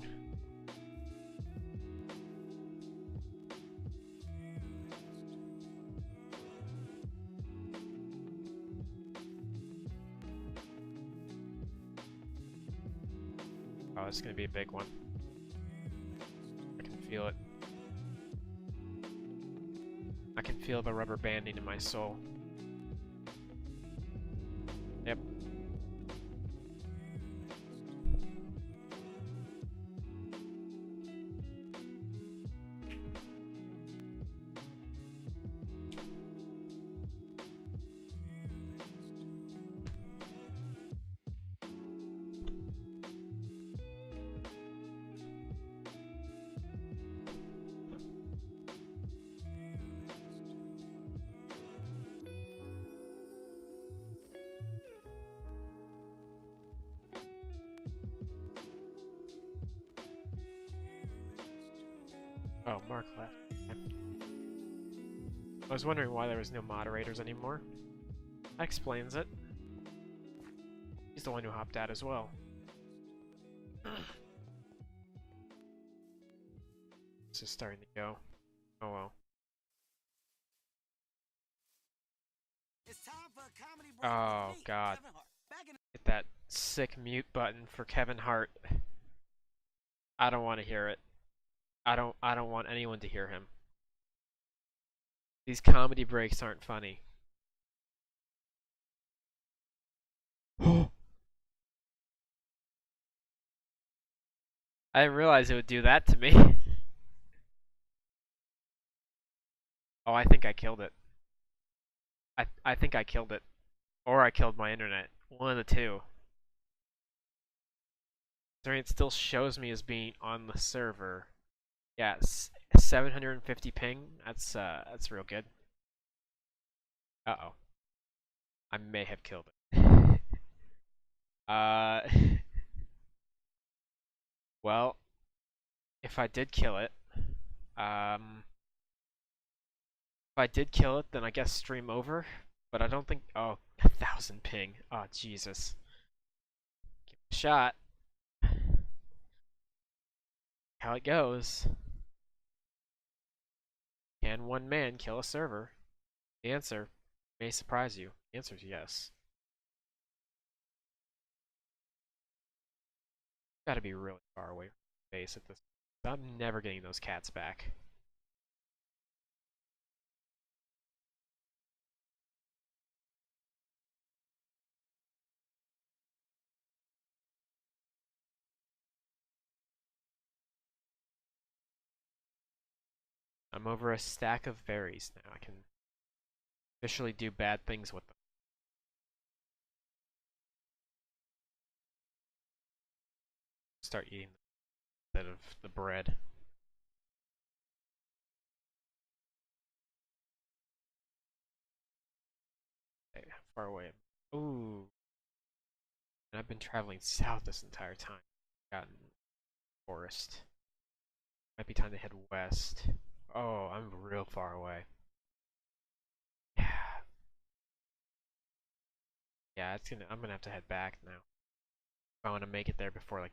Oh, this is gonna be a big one. I can feel it. I can feel the rubber banding in my soul. Yep. Oh, Mark left. I was wondering why there was no moderators anymore. That explains it. He's the one who hopped out as well. This is starting to go. Oh well. Oh god. Hit that sick mute button for Kevin Hart. I don't want to hear it. I don't want anyone to hear him. These comedy breaks aren't funny. I didn't realize it would do that to me. Oh, I think I killed it. I think I killed it. Or I killed my internet. One of the two. It still shows me as being on the server. Yeah, 750 ping. That's real good. Uh-oh. I may have killed it. Uh well, if I did kill it, if I did kill it, then I guess stream over. But I don't think. Oh, 1,000 ping. Oh, Jesus. Give it a shot. How it goes. Can one man kill a server? The answer may surprise you. The answer is yes. Gotta be really far away from the base at this. I'm never getting those cats back. I'm over a stack of berries now. I can officially do bad things with them. Start eating them instead of the bread. Okay, how far away? Ooh. And I've been traveling south this entire time. Gotten forest. Might be time to head west. Oh, I'm real far away. Yeah. Yeah, I'm gonna have to head back now. If I want to make it there before like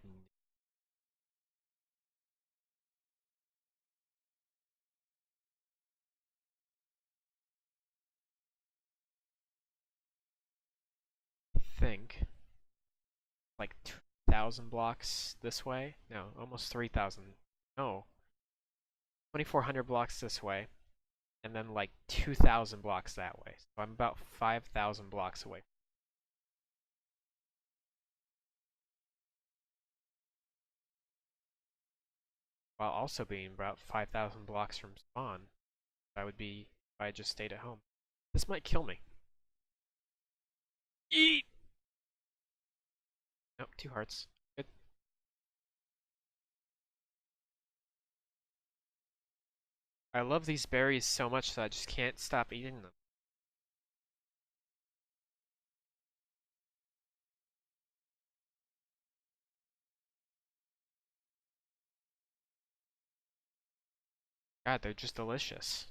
I think like 2,000 blocks this way. No, almost 3,000. No, 2,400 blocks this way, and then like 2,000 blocks that way. So I'm about 5,000 blocks away. While also being about 5,000 blocks from spawn. I would be if I just stayed at home. This might kill me. Eat! Nope, 2 hearts. Good. I love these berries so much that I just can't stop eating them. God, they're just delicious.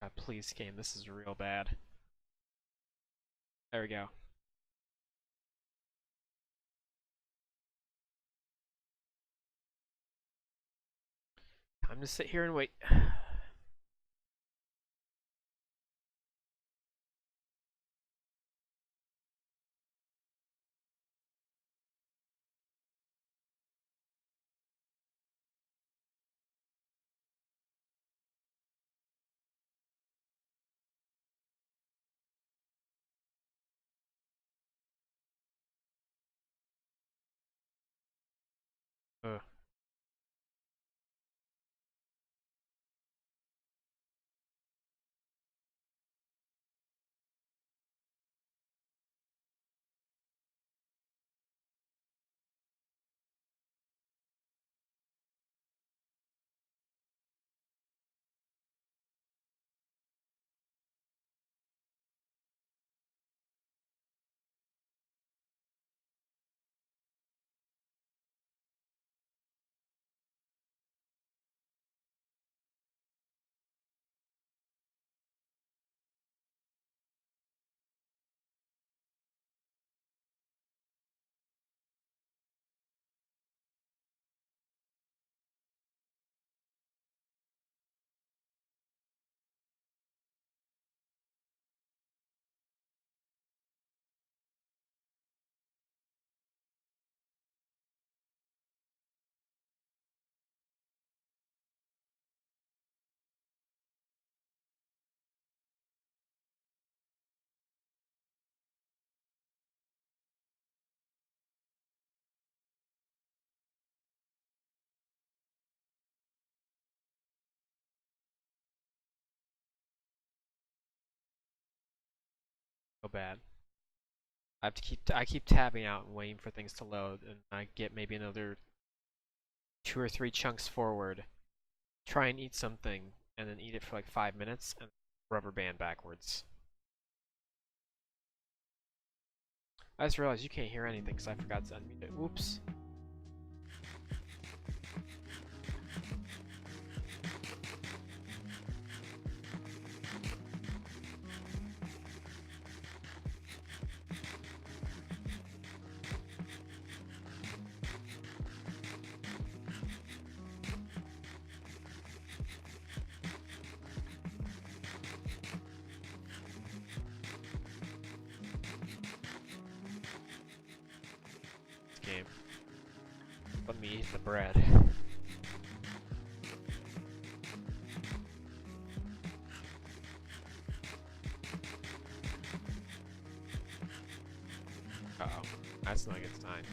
God, please, game, this is real bad. There we go. Time to sit here and wait. Ugh. So bad. I keep tabbing out and waiting for things to load, and I get maybe another 2 or 3 chunks forward, try and eat something, and then eat it for like 5 minutes, and rubber band backwards. I just realized you can't hear anything because I forgot to unmute it. Whoops. This game. Let me eat the bread. Uh-oh. That's not a good sign.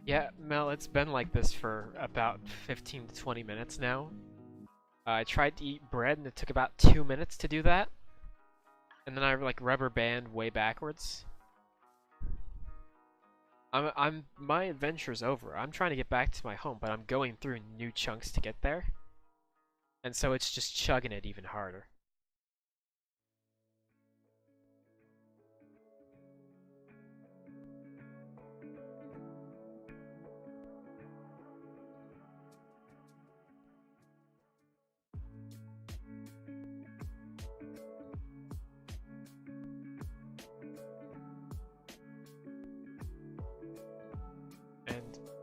Yeah, Mel, it's been like this for about 15 to 20 minutes now. I tried to eat bread and it took about 2 minutes to do that. And then I like rubber band way backwards. My adventure's over. I'm trying to get back to my home, but I'm going through new chunks to get there. And so it's just chugging it even harder.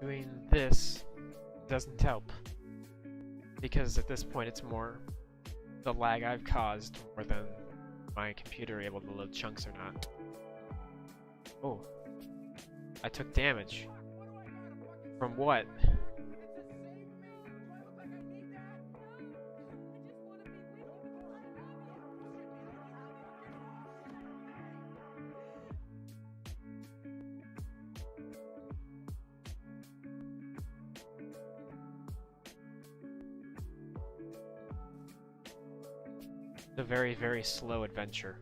doing this doesn't help. Because at this point it's more the lag I've caused more than my computer able to load chunks or not. Oh. I took damage. From what? A very, very slow adventure.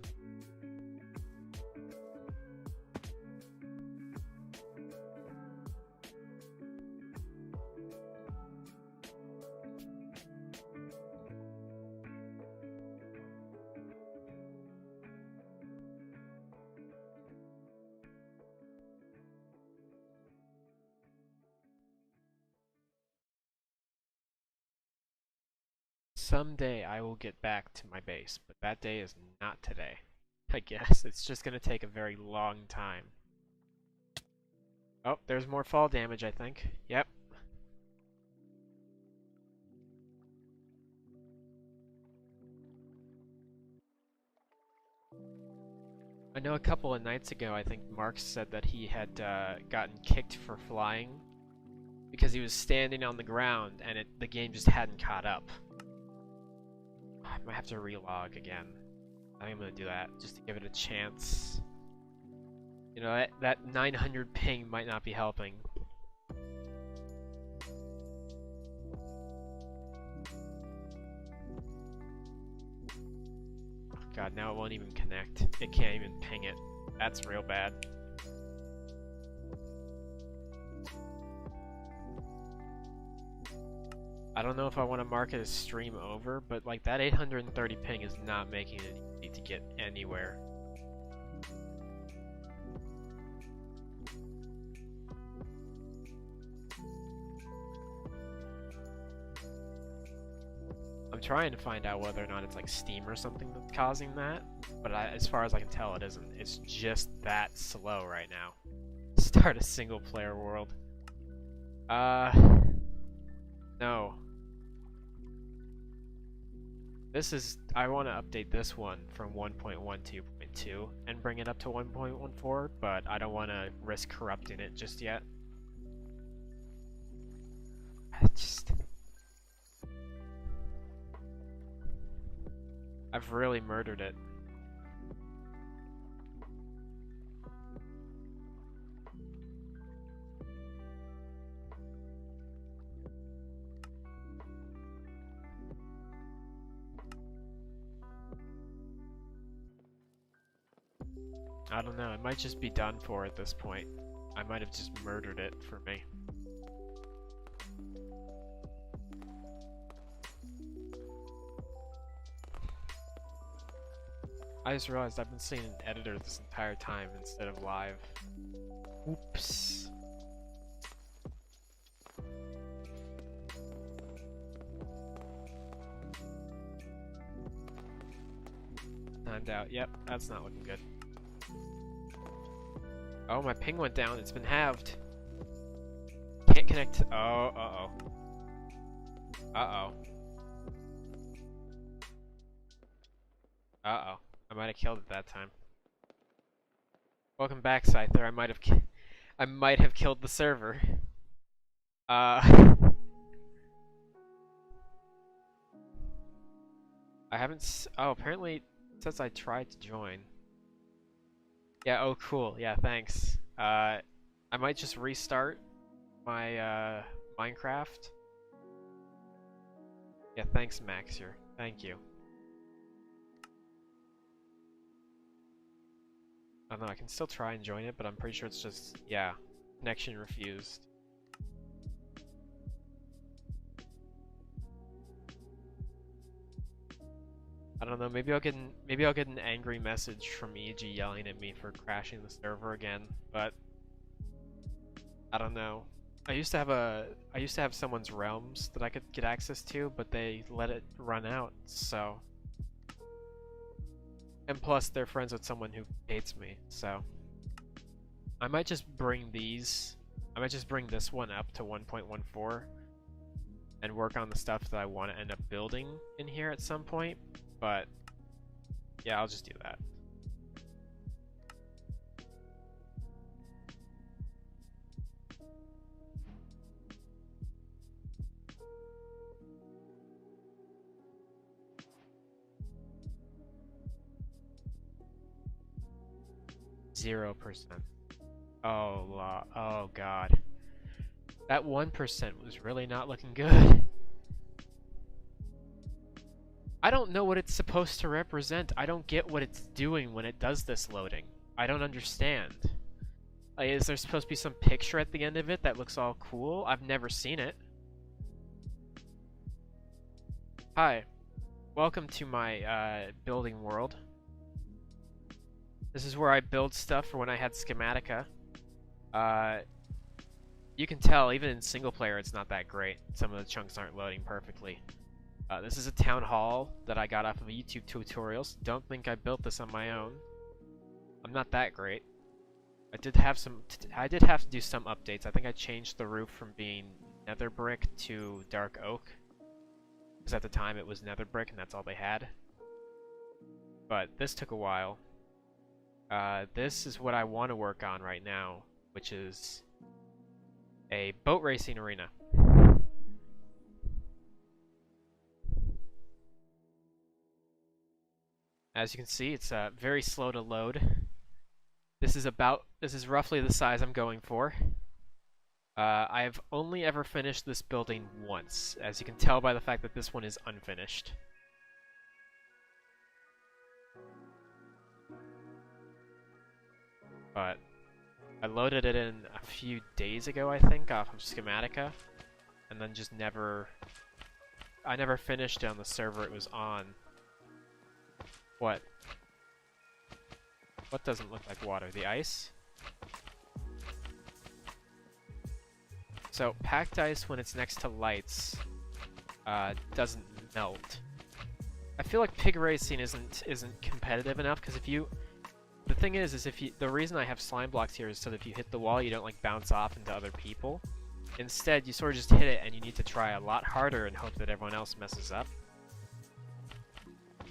Someday I will get back to my base, but that day is not today. I guess it's just gonna take a very long time. Oh, there's more fall damage, I think. Yep. I know a couple of nights ago, I think Mark said that he had gotten kicked for flying because he was standing on the ground and the game just hadn't caught up. I might have to relog again. I think I'm gonna do that just to give it a chance. You know, that 900 ping might not be helping. God, now it won't even connect. It can't even ping it. That's real bad. I don't know if I want to mark it as stream over, but like that 830 ping is not making it easy to get anywhere. I'm trying to find out whether or not it's like Steam or something that's causing that, but as far as I can tell, it isn't. It's just that slow right now. Start a single player world. No. This is, I want to update this one from 1.12.2 and bring it up to 1.14, but I don't want to risk corrupting it just yet. I've really murdered it. I don't know, it might just be done for at this point. I might have just murdered it for me. I just realized I've been seeing an editor this entire time instead of live. Oops. Timed out. Yep, that's not looking good. Oh, my ping went down. It's been halved. Can't connect. Oh, uh-oh. Uh-oh. Uh-oh. I might have killed it that time. Welcome back, Scyther. I might have killed the server. I haven't oh, apparently it says I tried to join. Yeah, oh cool. Yeah, thanks. I might just restart my Minecraft. Yeah, thanks Maxier. Thank you. I don't know, I can still try and join it, but I'm pretty sure it's just, yeah, connection refused. I don't know, maybe I'll get an angry message from EG yelling at me for crashing the server again, but I don't know. I used to have someone's realms that I could get access to, but they let it run out, so. And plus, they're friends with someone who hates me, so. I might just bring these I might just bring this one up to 1.14 and work on the stuff that I want to end up building in here at some point, but yeah, I'll just do that. Zero percent. Oh god. That 1% was really not looking good. I don't know what it's supposed to represent. I don't get what it's doing when it does this loading. I don't understand. Like, is there supposed to be some picture at the end of it that looks all cool? I've never seen it. Hi. Welcome to my building world. This is where I build stuff for when I had Schematica. You can tell, even in single player, it's not that great. Some of the chunks aren't loading perfectly. This is a town hall that I got off of a YouTube tutorial, so don't think I built this on my own. I'm not that great. I did have to do some updates. I think I changed the roof from being nether brick to dark oak, because at the time it was nether brick and that's all they had. But this took a while. This is what I want to work on right now, which is a boat racing arena. As you can see, it's very slow to load. This is roughly the size I'm going for. I've only ever finished this building once, as you can tell by the fact that this one is unfinished. But I loaded it in a few days ago, I think, off of Schematica, and then just I never finished it on the server it was on. What? What doesn't look like water? The ice? So, packed ice when it's next to lights doesn't melt. I feel like pig racing isn't competitive enough, because the thing is the reason I have slime blocks here is so that if you hit the wall, you don't like bounce off into other people. Instead, you sort of just hit it and you need to try a lot harder and hope that everyone else messes up.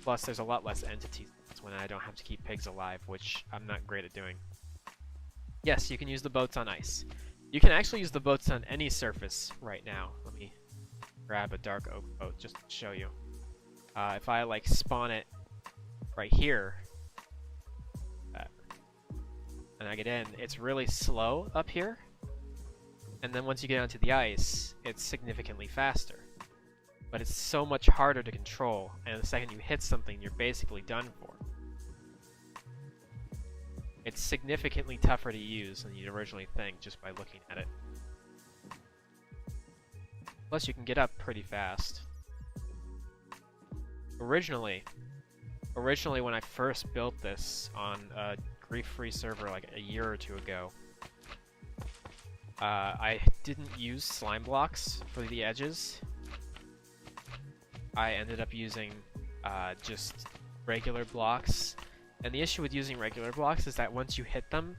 Plus, there's a lot less entities when I don't have to keep pigs alive, which I'm not great at doing. Yes, you can use the boats on ice. You can actually use the boats on any surface right now. Let me grab a dark oak boat just to show you. If I like spawn it right here, and I get in, it's really slow up here, and then once you get onto the ice, it's significantly faster. But it's so much harder to control, and the second you hit something, you're basically done for. It's significantly tougher to use than you'd originally think just by looking at it. Plus, you can get up pretty fast. Originally when I first built this on a grief-free server like a year or two ago, I didn't use slime blocks for the edges. I ended up using just regular blocks. And the issue with using regular blocks is that once you hit them,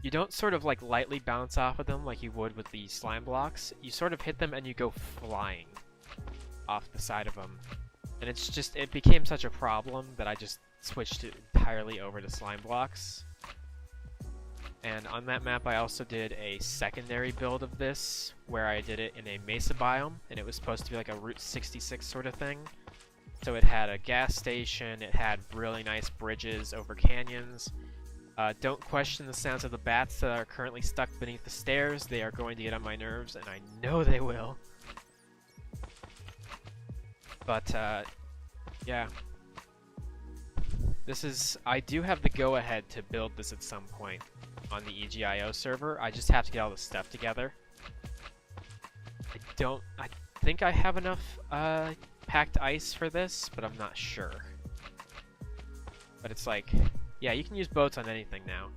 you don't sort of like lightly bounce off of them like you would with the slime blocks. You sort of hit them and you go flying off the side of them. And it became such a problem that I just switched it entirely over to slime blocks. And on that map I also did a secondary build of this, where I did it in a mesa biome, and it was supposed to be like a Route 66 sort of thing. So it had a gas station, it had really nice bridges over canyons. Don't question the sounds of the bats that are currently stuck beneath the stairs. They are going to get on my nerves, and I know they will. But, yeah. I do have the go-ahead to build this at some point on the EGIO server. I just have to get all the stuff together. I think I have enough, packed ice for this, but I'm not sure. But it's like, yeah, you can use boats on anything now.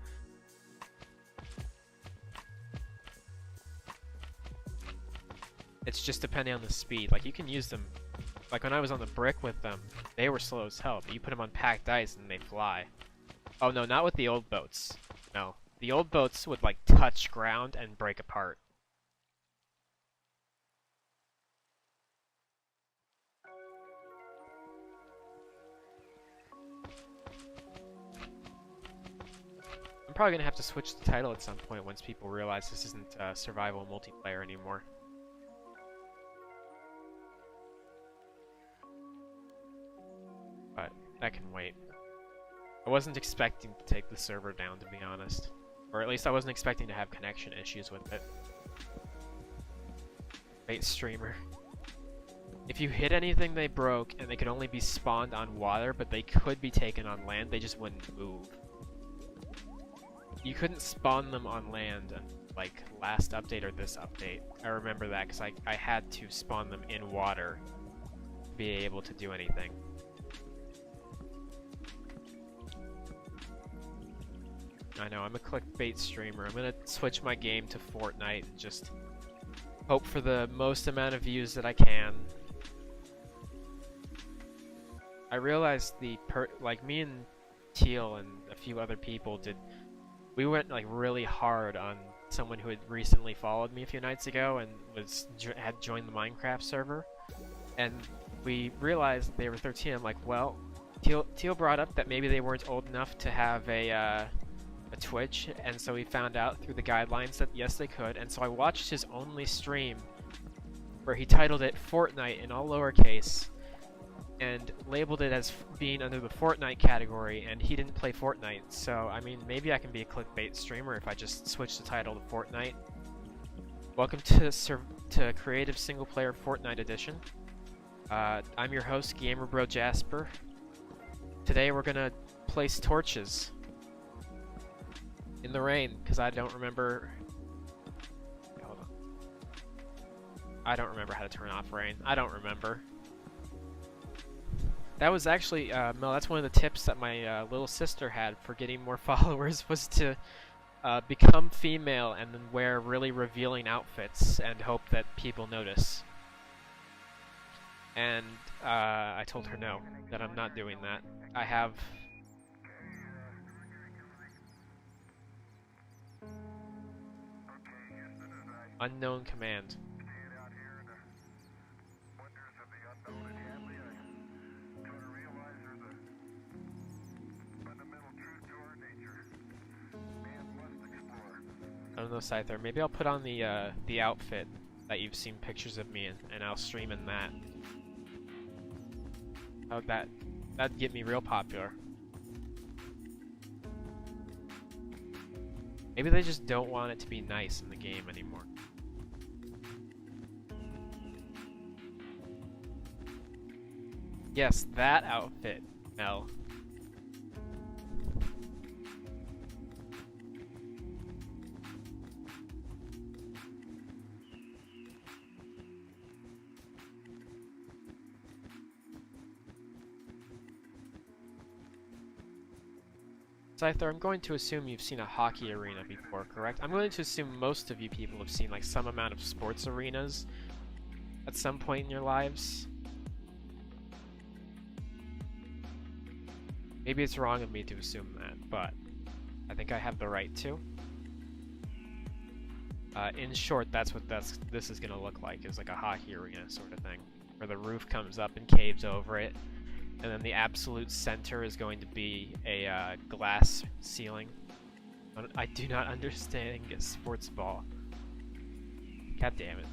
It's just depending on the speed. Like, you can use them, like when I was on the brick with them, they were slow as hell, but you put them on packed ice and they fly. Oh no, not with the old boats. No. The old boats would like touch ground and break apart probably gonna have to switch the title at some point once people realize this isn't survival multiplayer anymore. But that can wait. I wasn't expecting to take the server down, to be honest. Or at least I wasn't expecting to have connection issues with it. Bait streamer. If you hit anything they broke, and they could only be spawned on water, but they could be taken on land, they just wouldn't move. You couldn't spawn them on land, like, last update or this update. I remember that, because I had to spawn them in water to be able to do anything. I know, I'm a clickbait streamer. I'm gonna switch my game to Fortnite and just hope for the most amount of views that I can. I realized like me and Teal and a few other people we went like really hard on someone who had recently followed me a few nights ago and had joined the Minecraft server, and we realized they were 13. I'm like, well, Teal brought up that maybe they weren't old enough to have a Twitch, and so we found out through the guidelines that yes, they could, and so I watched his only stream where he titled it Fortnite in all lowercase and labeled it as being under the Fortnite category, and he didn't play Fortnite. So I mean, maybe I can be a clickbait streamer if I just switch the title to Fortnite. Welcome to Creative Single Player Fortnite Edition. I'm your host, GamerBro Jasper. Today we're gonna place torches in the rain, because I don't remember. Hold on. I don't remember how to turn off rain. I don't remember. That was actually, Mel, that's one of the tips that my little sister had for getting more followers, was to become female and then wear really revealing outfits and hope that people notice. And I told her no, that I'm not doing that. I have unknown command. I don't know, Scyther. Maybe I'll put on the outfit that you've seen pictures of me in, and I'll stream in that. Oh, that'd get me real popular. Maybe they just don't want it to be nice in the game anymore. Yes, that outfit, Mel. Scyther, I'm going to assume you've seen a hockey arena before, correct? I'm going to assume most of you people have seen like some amount of sports arenas at some point in your lives. Maybe it's wrong of me to assume that, but I think I have the right to. In short, that's what this is going to look like, is like a hockey arena sort of thing, where the roof comes up and caves over it. And then the absolute center is going to be a glass ceiling. I do not understand sports ball. God damn it.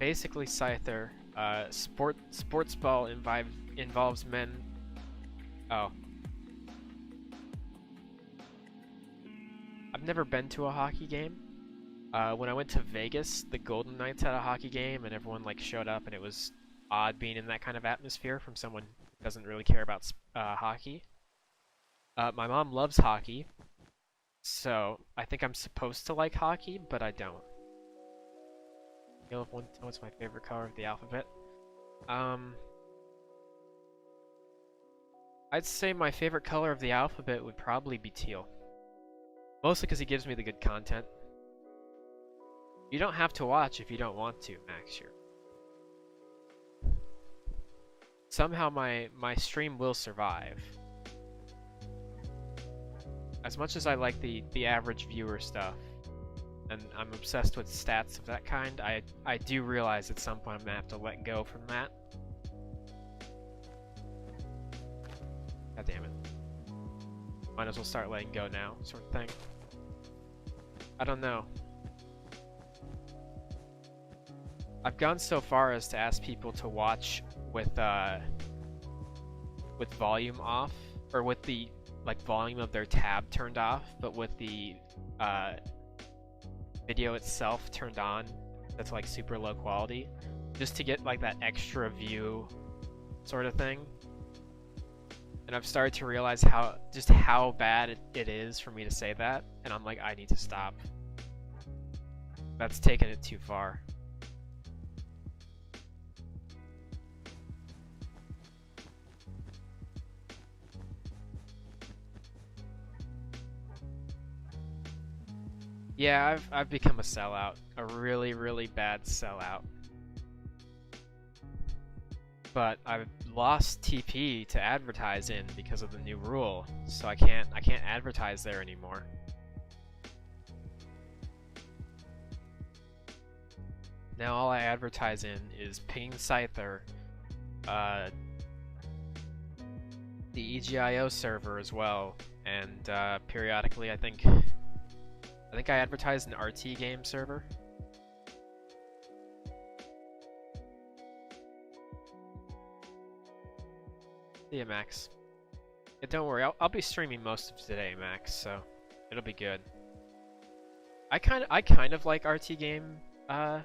Basically, Scyther, sports ball involves men. Oh. I've never been to a hockey game. When I went to Vegas, the Golden Knights had a hockey game, and everyone like showed up, and it was odd being in that kind of atmosphere from someone who doesn't really care about hockey. My mom loves hockey, so I think I'm supposed to like hockey, but I don't. Scale of 1 to 10, what's my favorite color of the alphabet? I'd say my favorite color of the alphabet would probably be teal. Mostly because he gives me the good content. You don't have to watch if you don't want to, Max. Somehow my stream will survive. As much as I like the average viewer stuff, and I'm obsessed with stats of that kind, I do realize at some point I'm gonna have to let go from that. God damn it. Might as well start letting go now, sort of thing. I don't know. I've gone so far as to ask people to watch with volume off, or with the volume of their tab turned off, but with the video itself turned on. That's like super low quality, just to get like that extra view sort of thing. And I've started to realize how bad it is for me to say that, and I'm like, I need to stop. That's taken it too far. Yeah, I've become a sellout. A really, really bad sellout. But I've lost TP to advertise in because of the new rule, so I can't advertise there anymore. Now all I advertise in is Ping Scyther, the EGIO server as well, and periodically I think I advertised an RT game server. See ya, Max. Yeah, don't worry, I'll be streaming most of today, Max, so it'll be good. I kind of like RT game. I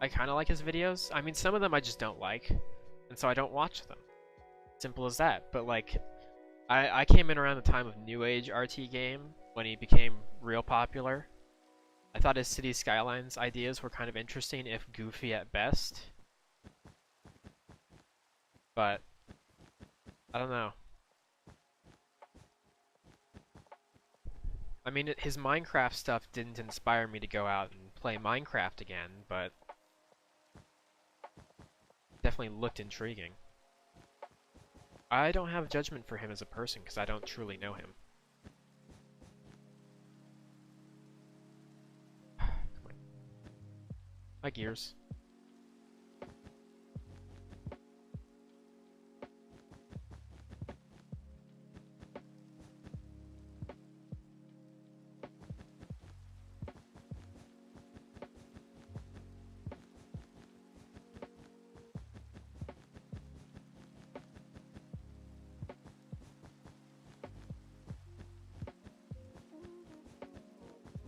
kind of like his videos. I mean, some of them I just don't like, and so I don't watch them. Simple as that. But like, I came in around the time of New Age RT game when he became real popular. I thought his City Skylines ideas were kind of interesting, if goofy at best. But I don't know. I mean, his Minecraft stuff didn't inspire me to go out and play Minecraft again, but definitely looked intriguing. I don't have judgment for him as a person because I don't truly know him. Come on. My gears.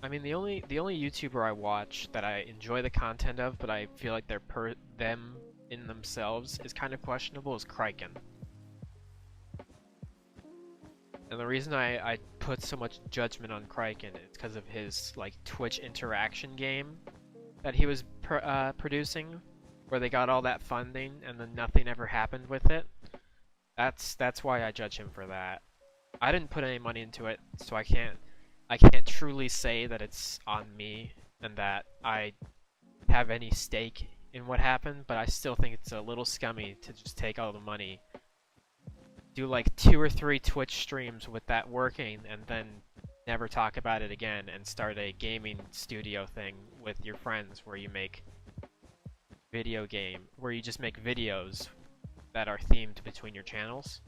I mean, the only YouTuber I watch that I enjoy the content of, but I feel like them in themselves is kind of questionable, is Kraken. And the reason I put so much judgment on Kraken is because of his like Twitch interaction game that he was producing, where they got all that funding and then nothing ever happened with it. That's why I judge him for that. I didn't put any money into it, so I can't truly say that it's on me and that I have any stake in what happened, but I still think it's a little scummy to just take all the money, do like 2 or 3 Twitch streams with that working, and then never talk about it again and start a gaming studio thing with your friends where you just make videos that are themed between your channels.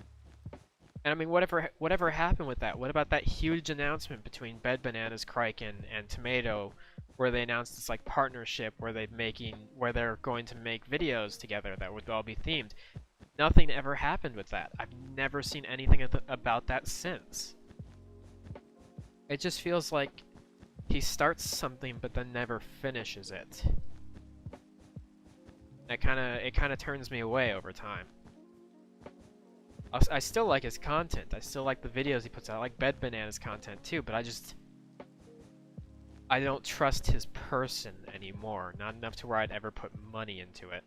And I mean, whatever happened with that? What about that huge announcement between Bed Bananas, Kraken, and Tomato, where they announced this like partnership where they're going to make videos together that would all be themed? Nothing ever happened with that. I've never seen anything about that since. It just feels like he starts something but then never finishes it. It kind of turns me away over time. I still like his content. I still like the videos he puts out. I like Bed Bananas content too, but I don't trust his person anymore. Not enough to where I'd ever put money into it.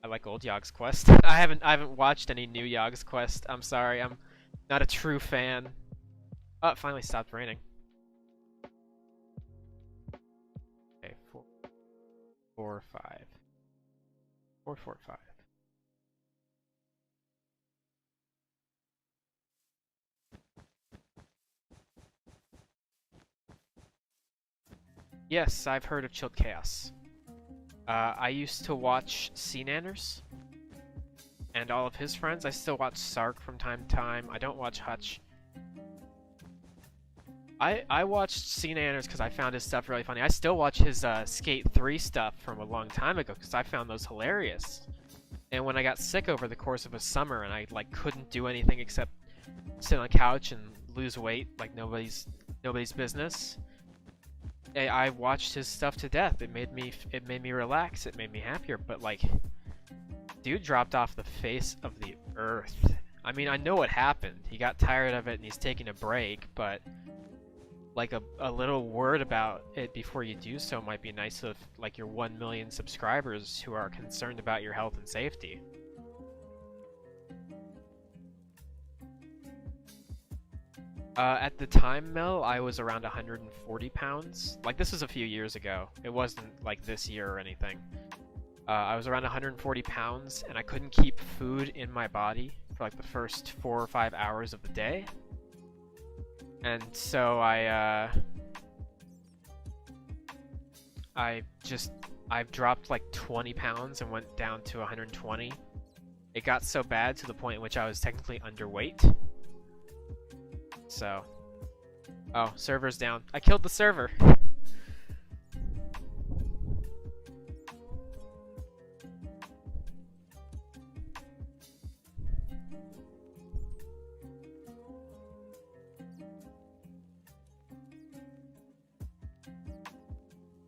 I like old Yogg's Quest. I haven't watched any new Yogg's Quest. I'm sorry. I'm not a true fan. Oh, it finally stopped raining. Okay, 4, 5. 4, 4, 5. Yes, I've heard of Chilled Chaos. I used to watch CNanners and all of his friends. I still watch Sark from time to time. I don't watch Hutch. I watched CNanners because I found his stuff really funny. I still watch his Skate 3 stuff from a long time ago because I found those hilarious. And when I got sick over the course of a summer and I like couldn't do anything except sit on a couch and lose weight like nobody's business, I watched his stuff to death. It made me relax. It made me happier. But like, dude dropped off the face of the earth. I mean, I know what happened. He got tired of it and he's taking a break, but like a little word about it before you do so might be nice of like your 1 million subscribers who are concerned about your health and safety. At the time, Mel, I was around 140 pounds. Like, this was a few years ago. It wasn't like this year or anything. I was around 140 pounds, and I couldn't keep food in my body for like the first 4 or 5 hours of the day. And so I dropped like 20 pounds and went down to 120. It got so bad to the point in which I was technically underweight. So, oh, server's down. I killed the server.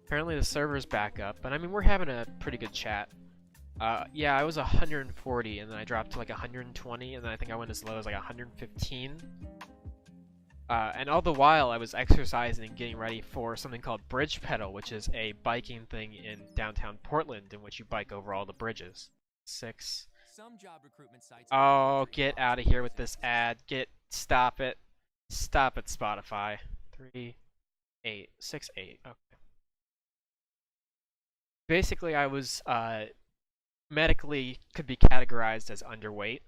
Apparently the server's back up, but I mean, we're having a pretty good chat. Yeah, I was 140, and then I dropped to like 120, and then I think I went as low as like 115. And all the while, I was exercising and getting ready for something called Bridge Pedal, which is a biking thing in downtown Portland, in which you bike over all the bridges. 6. Some job recruitment sites. Oh, get out of here with this ad. Stop it. Stop it, Spotify. 3, 8, 6, 8. Okay. Basically, I was medically could be categorized as underweight.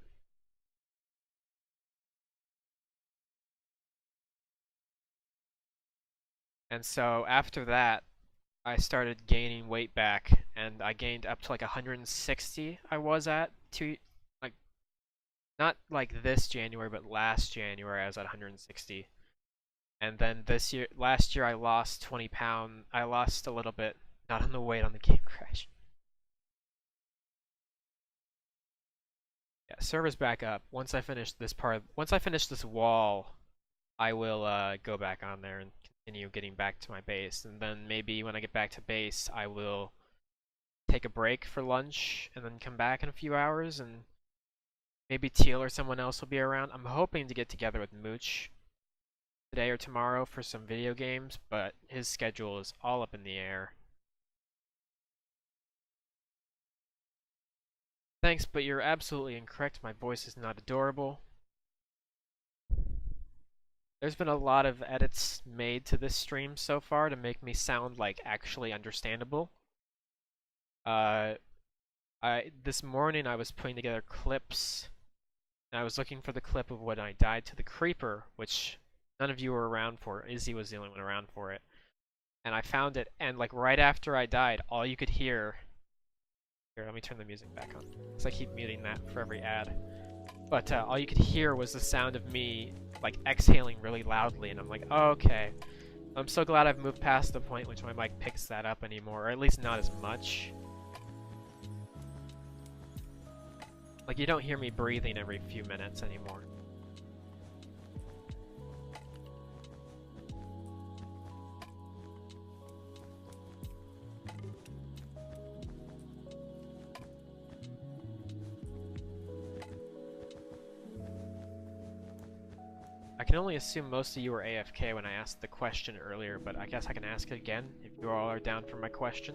And so after that, I started gaining weight back, and I gained up to like 160 I was at like not like this January, but last January I was at 160. And then last year I lost 20 pounds. I lost a little bit. Not on the weight, on the game crash. Yeah, server's back up. Once I finish this wall, I will go back on there and continue getting back to my base. And then maybe when I get back to base, I will take a break for lunch and then come back in a few hours, and maybe Teal or someone else will be around. I'm hoping to get together with Mooch today or tomorrow for some video games, but his schedule is all up in the air. Thanks, but you're absolutely incorrect. My voice is not adorable. There's been a lot of edits made to this stream so far to make me sound like actually understandable. This morning I was putting together clips, and I was looking for the clip of when I died to the creeper, which none of you were around for. Izzy was the only one around for it. And I found it, and like right after I died, all you could hear... Here, let me turn the music back on, because I keep muting that for every ad. But all you could hear was the sound of me like exhaling really loudly, and I'm like, oh, okay. I'm so glad I've moved past the point which my mic picks that up anymore, or at least not as much. Like, you don't hear me breathing every few minutes anymore. I can only assume most of you were AFK when I asked the question earlier, but I guess I can ask it again if you all are down for my question.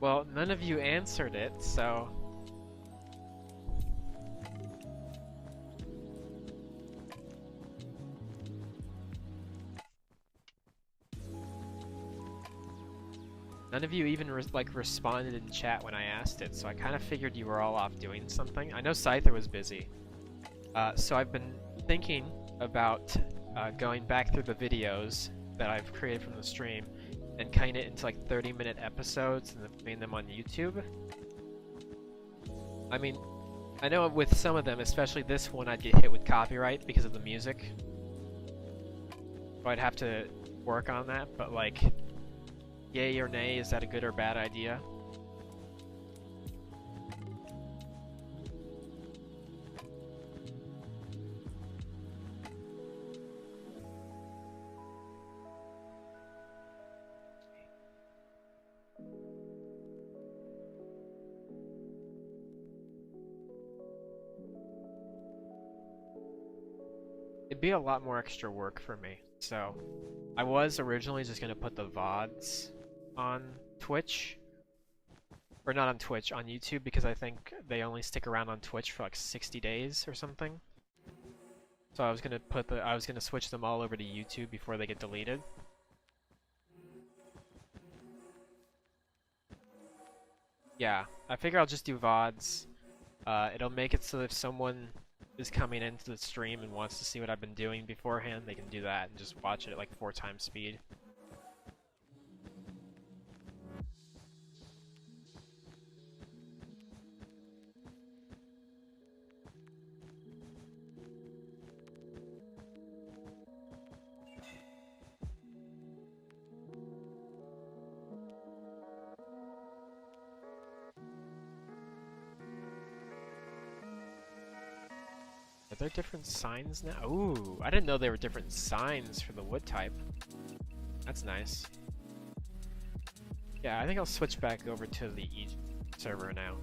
Well, none of you answered it, so... None of you even like responded in chat when I asked it, so I kind of figured you were all off doing something. I know Scyther was busy. So I've been thinking about going back through the videos that I've created from the stream and cutting it into like 30-minute episodes and then putting them on YouTube. I mean, I know with some of them, especially this one, I'd get hit with copyright because of the music. So I'd have to work on that, but like, yay or nay, is that a good or bad idea? It'd be a lot more extra work for me, so I was originally just gonna put the VODs on Twitch, or not on Twitch, on YouTube, because I think they only stick around on Twitch for like 60 days or something. So I was gonna switch them all over to YouTube before they get deleted. Yeah, I figure I'll just do VODs. It'll make it so if someone is coming into the stream and wants to see what I've been doing beforehand, they can do that and just watch it at like 4 times speed. Are there different signs now? Ooh, I didn't know there were different signs for the wood type. That's nice. Yeah, I think I'll switch back over to the Egypt server now.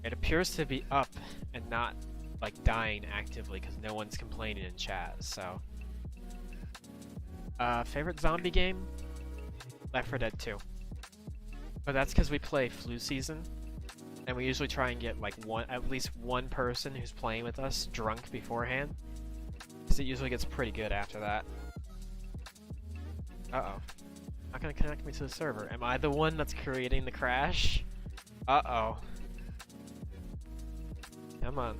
It appears to be up and not like dying actively because no one's complaining in chat, so. Favorite zombie game? Left 4 Dead 2. But that's because we play flu season. And we usually try and get like at least one person who's playing with us drunk beforehand, because it usually gets pretty good after that. Uh-oh. Not gonna connect me to the server. Am I the one that's creating the crash? Uh-oh. Come on.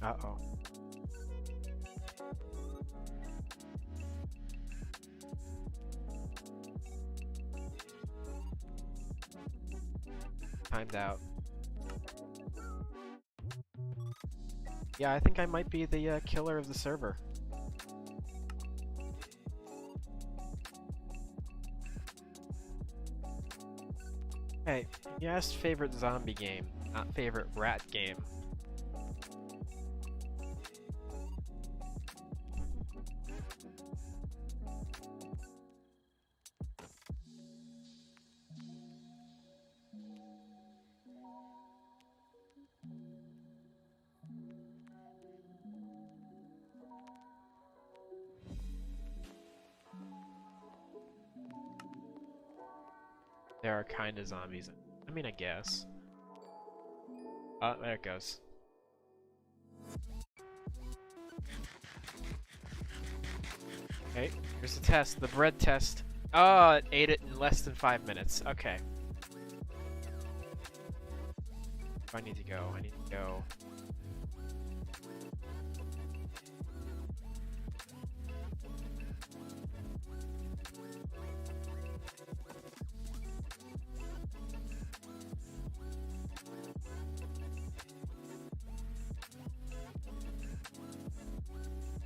Uh-oh. Timed out. Yeah, I think I might be the killer of the server. Hey, you asked favorite zombie game, not favorite rat game. There are kinda zombies. I mean, I guess. Oh, there it goes. Okay, here's the test, the bread test. Oh, it ate it in less than 5 minutes. Okay. I need to go. I need to go.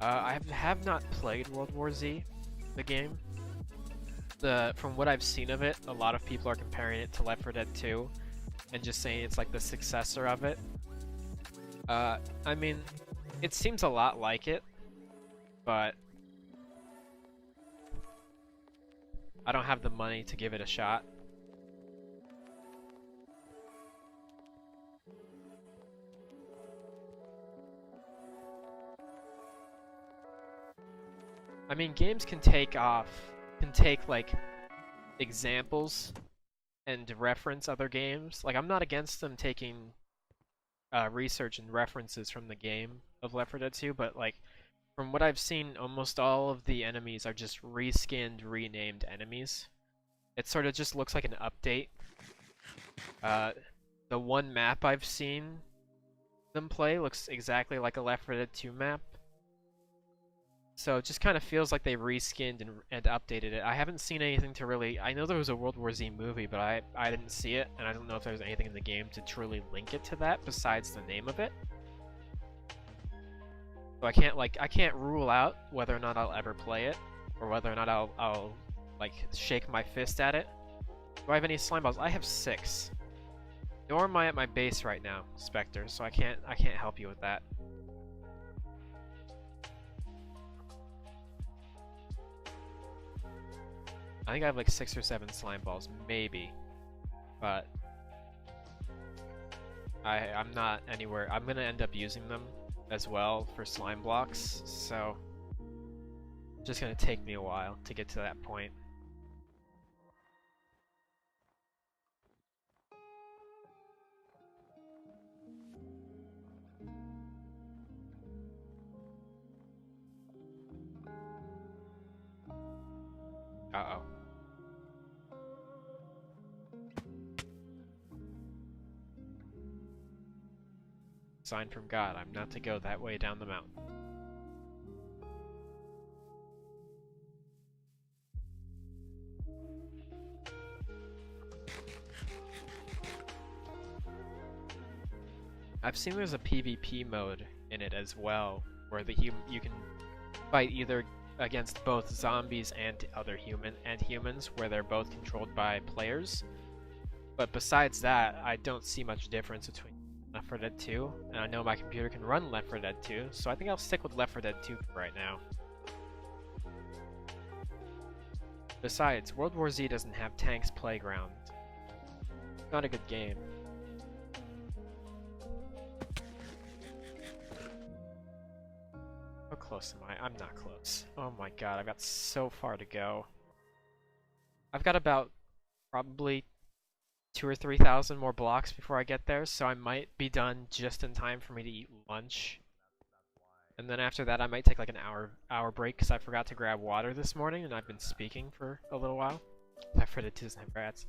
I have not played World War Z, the game. From what I've seen of it, a lot of people are comparing it to Left 4 Dead 2, and just saying it's like the successor of it. I mean, it seems a lot like it, but I don't have the money to give it a shot. I mean, games can take like examples and reference other games. Like, I'm not against them taking research and references from the game of Left 4 Dead 2, but like from what I've seen, almost all of the enemies are just reskinned, renamed enemies. It sort of just looks like an update. The one map I've seen them play looks exactly like a Left 4 Dead 2 map. So it just kind of feels like they reskinned and updated it. I haven't seen anything to really... I know there was a World War Z movie, but I didn't see it, and I don't know if there's anything in the game to truly link it to that besides the name of it. So I can't rule out whether or not I'll ever play it, or whether or not I'll like shake my fist at it. Do I have any slime balls? I have 6. Nor am I at my base right now, Spectre, so I can't help you with that. I think I have like 6 or 7 slime balls, maybe. But I'm not anywhere. I'm gonna end up using them as well for slime blocks, so it's just gonna take me a while to get to that point. Uh-oh. Sign from God, I'm not to go that way down the mountain. I've seen there's a PvP mode in it as well, where you can fight either against both zombies and other humans, where they're both controlled by players. But besides that, I don't see much difference between Left 4 Dead 2, and I know my computer can run Left 4 Dead 2, so I think I'll stick with Left 4 Dead 2 for right now. Besides, World War Z doesn't have Tanks Playground. It's not a good game. How close am I? I'm not close. Oh my god, I've got so far to go. I've got about probably 2,000 or 3,000 more blocks before I get there, so I might be done just in time for me to eat lunch. And then after that I might take like an hour break because I forgot to grab water this morning and I've been speaking for a little while. Left 4 Dead 2 doesn't have rats.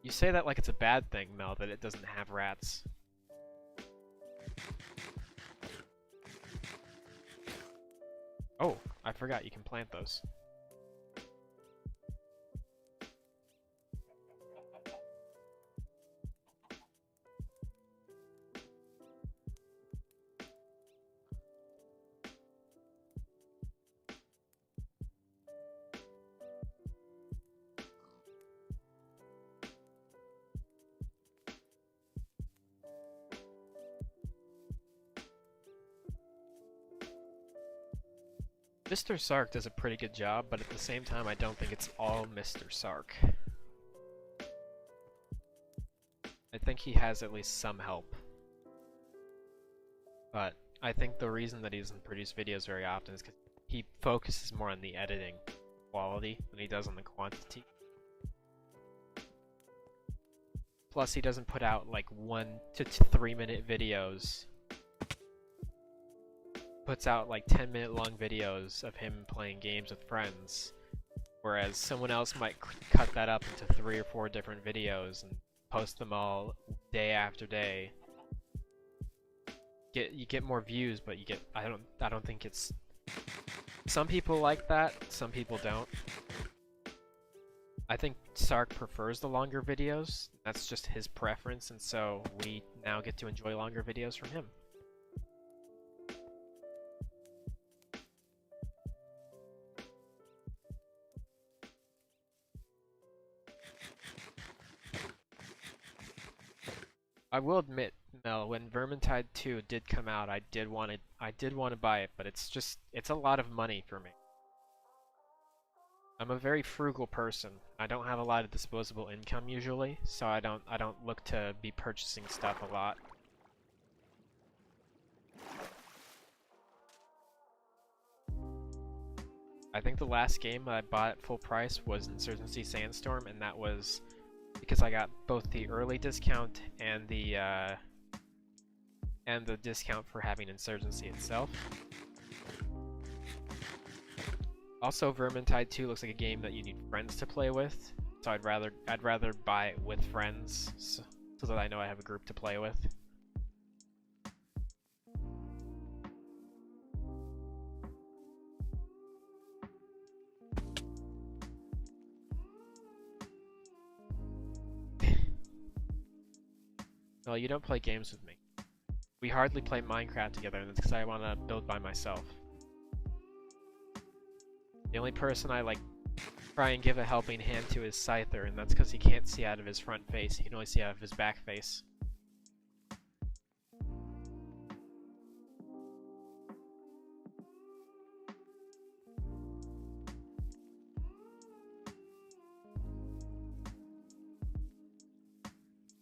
You say that like it's a bad thing, Mel, that it doesn't have rats. Oh, I forgot you can plant those. Mr. Sark does a pretty good job, but at the same time I don't think it's all Mr. Sark. I think he has at least some help. But I think the reason that he doesn't produce videos very often is because he focuses more on the editing quality than he does on the quantity. Plus he doesn't put out like 1 to 3 minute videos. Puts out like 10-minute long videos of him playing games with friends, whereas someone else might cut that up into 3 or 4 different videos and post them all day after day. You get more views, but you get I don't think it's... Some people like that, some people don't. I think Sark prefers the longer videos. That's just his preference, and so we now get to enjoy longer videos from him. I will admit, Mel, when Vermintide 2 did come out, I did want to buy it, but it's a lot of money for me. I'm a very frugal person. I don't have a lot of disposable income usually, so I don't look to be purchasing stuff a lot. I think the last game I bought at full price was Insurgency Sandstorm, and that was because I got both the early discount and the and the discount for having Insurgency itself. Also, Vermintide 2 looks like a game that you need friends to play with, so I'd rather buy it with friends so that I know I have a group to play with. Well, you don't play games with me. We hardly play Minecraft together, and that's because I want to build by myself. The only person I like try and give a helping hand to is Scyther, and that's because he can't see out of his front face. He can only see out of his back face.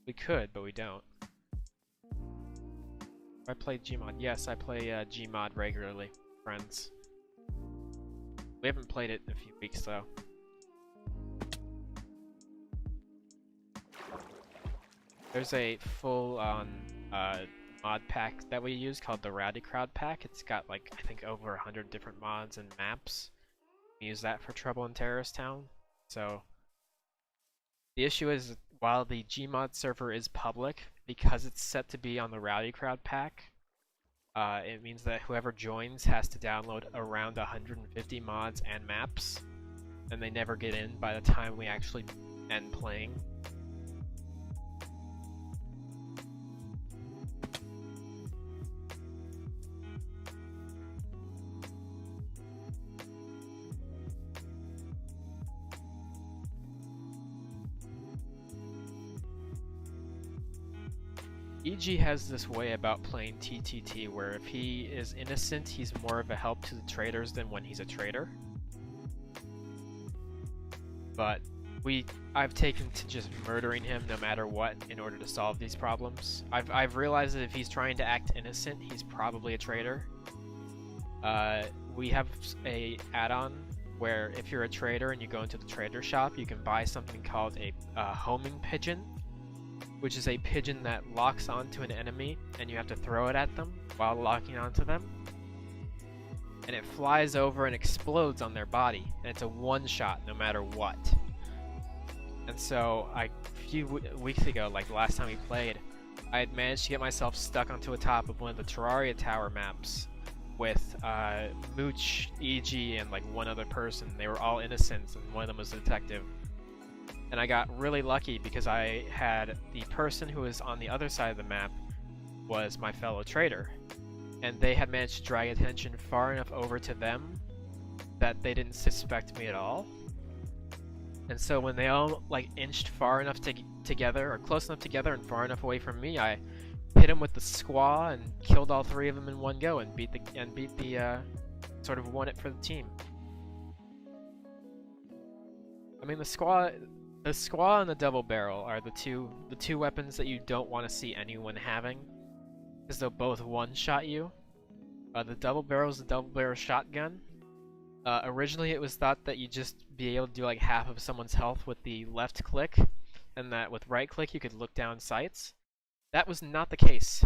We could, but we don't. I play Gmod. Yes, I play Gmod regularly, friends. We haven't played it in a few weeks, though. There's a full-on mod pack that we use called the Rowdy Crowd Pack. It's got, like, I think over 100 different mods and maps. We use that for Trouble in Terrorist Town. So, the issue is, while the Gmod server is public, because it's set to be on the Rowdy Crowd Pack, it means that whoever joins has to download around 150 mods and maps, and they never get in by the time we actually end playing. EG has this way about playing TTT where if he is innocent, he's more of a help to the traders than when he's a traitor. But I've taken to just murdering him no matter what in order to solve these problems. I've realized that if he's trying to act innocent, he's probably a traitor. We have a add-on where if you're a trader and you go into the trader shop, you can buy something called a homing pigeon, which is a pigeon that locks onto an enemy and you have to throw it at them while locking onto them. And it flies over and explodes on their body, and it's a one-shot no matter what. And so a few weeks ago, like the last time we played, I had managed to get myself stuck onto a top of one of the Terraria tower maps with Mooch, EG, and like one other person. They were all innocents, and one of them was a detective. And I got really lucky because I had the person who was on the other side of the map was my fellow trader. And they had managed to drag attention far enough over to them that they didn't suspect me at all. And so when they all like inched far enough together, or close enough together and far enough away from me, I hit them with the squaw and killed all three of them in one go and beat the sort of won it for the team. I mean, the squaw and the double barrel are the two weapons that you don't want to see anyone having, because they'll both one-shot you. The double barrel is the double barrel shotgun. Originally it was thought that you'd just be able to do like half of someone's health with the left click, and that with right click you could look down sights. That was not the case.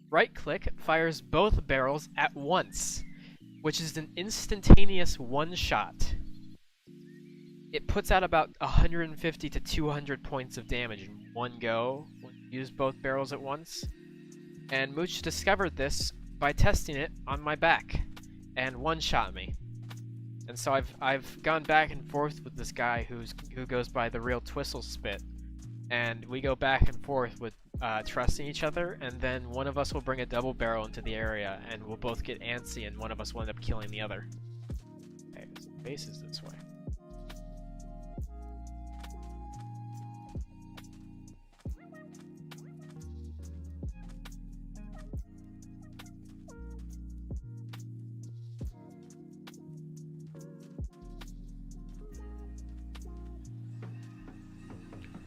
Right click fires both barrels at once, which is an instantaneous one-shot. It puts out about 150 to 200 points of damage in one go when you use both barrels at once. And Mooch discovered this by testing it on my back and one-shot me. And so I've gone back and forth with this guy who goes by the real Twistle Spit, and we go back and forth with trusting each other, and then one of us will bring a double barrel into the area and we'll both get antsy and one of us will end up killing the other. Okay, so the base is this way.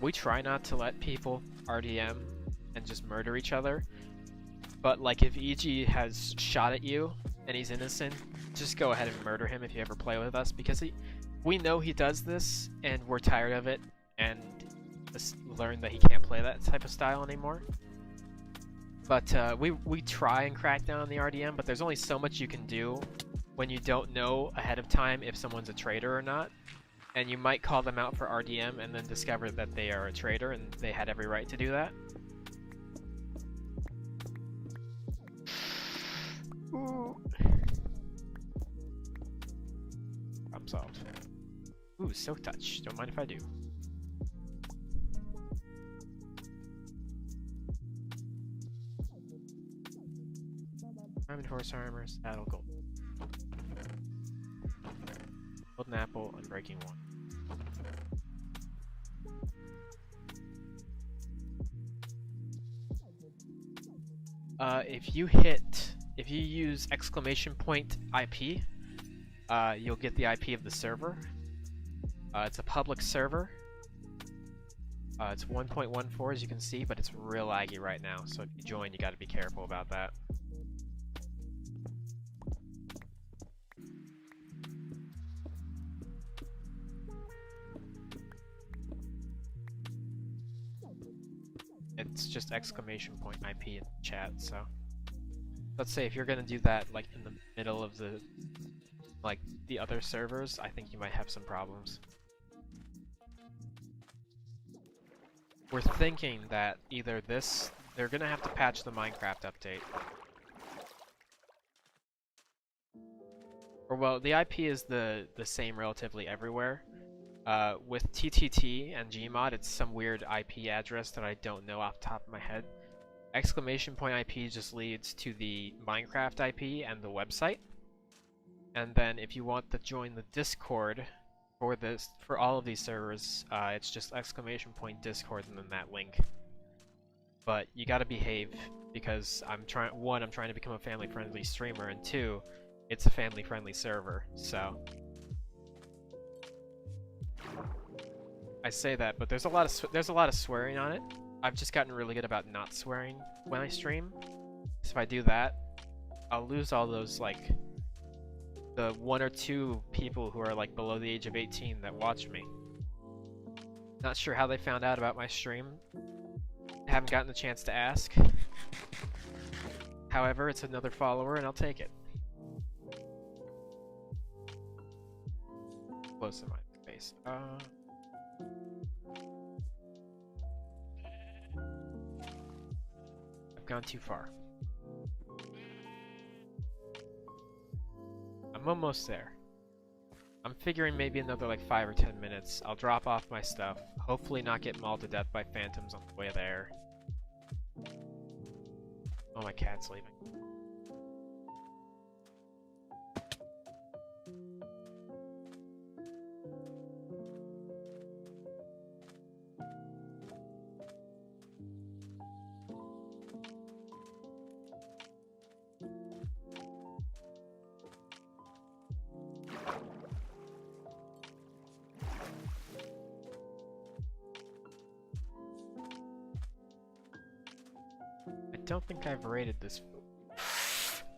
We try not to let people RDM and just murder each other, but like if EG has shot at you and he's innocent, just go ahead and murder him if you ever play with us, because we know he does this and we're tired of it and just learned that he can't play that type of style anymore. But we try and crack down on the RDM, but there's only so much you can do when you don't know ahead of time if someone's a traitor or not. And you might call them out for RDM and then discover that they are a traitor and they had every right to do that. Ooh. Problem solved. Ooh, Silk Touch. Don't mind if I do. Diamond Horse Armor, Saddle Gold. Golden Apple, Unbreaking 1. If you use exclamation point IP, you'll get the IP of the server. It's a public server. It's 1.14 as you can see, but it's real laggy right now, so if you join, you gotta be careful about that. It's just exclamation point IP in the chat, so let's say if you're gonna do that like in the middle of the other servers, I think you might have some problems. We're thinking that either they're gonna have to patch the Minecraft update. Or well, the IP is the same relatively everywhere. With TTT and Gmod, it's some weird IP address that I don't know off the top of my head. Exclamation point IP just leads to the Minecraft IP and the website. And then if you want to join the Discord for all of these servers, it's just exclamation point Discord and then that link. But you gotta behave because I'm trying to become a family-friendly streamer, and two, it's a family-friendly server, so I say that, but there's a lot of swearing on it. I've just gotten really good about not swearing when I stream. So if I do that, I'll lose all those like the 1 or 2 people who are like below the age of 18 that watch me. Not sure how they found out about my stream. Haven't gotten the chance to ask. However, it's another follower and I'll take it. Close to my face. I've gone too far. I'm almost there. I'm figuring maybe another like 5 or 10 minutes. I'll drop off my stuff. Hopefully not get mauled to death by phantoms on the way there. Oh, my cat's leaving. I don't think I've raided this.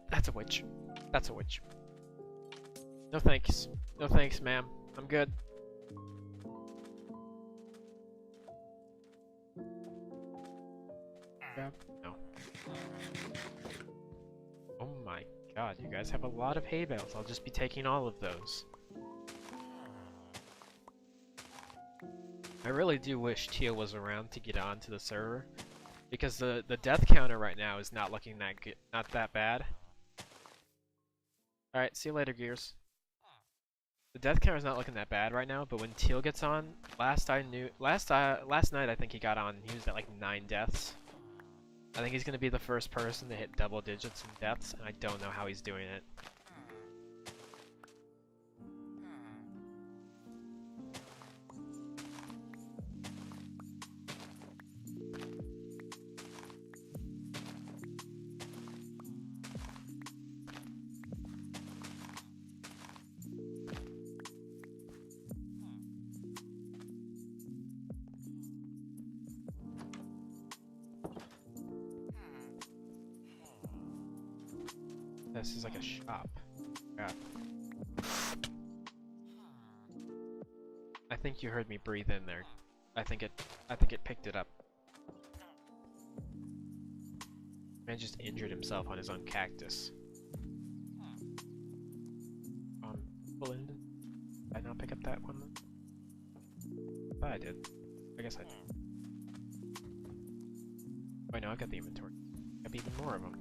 That's a witch. That's a witch. No thanks. No thanks, ma'am. I'm good. No. Oh my god, you guys have a lot of hay bales. I'll just be taking all of those. I really do wish Teal was around to get onto the server, because the death counter right now is not looking that good, not that bad. All right, see you later, Gears. The death counter's not looking that bad right now, but when Teal gets on, last night I think he got on. He was at like 9 deaths. I think he's gonna be the first person to hit double digits in deaths, and I don't know how he's doing it. This is like a shop. God. I think you heard me breathe in there. I think it picked it up. Man just injured himself on his own cactus. Did I not pick up that one? Oh, I did. I guess I did. Oh, no, I've got the inventory. I have even more of them.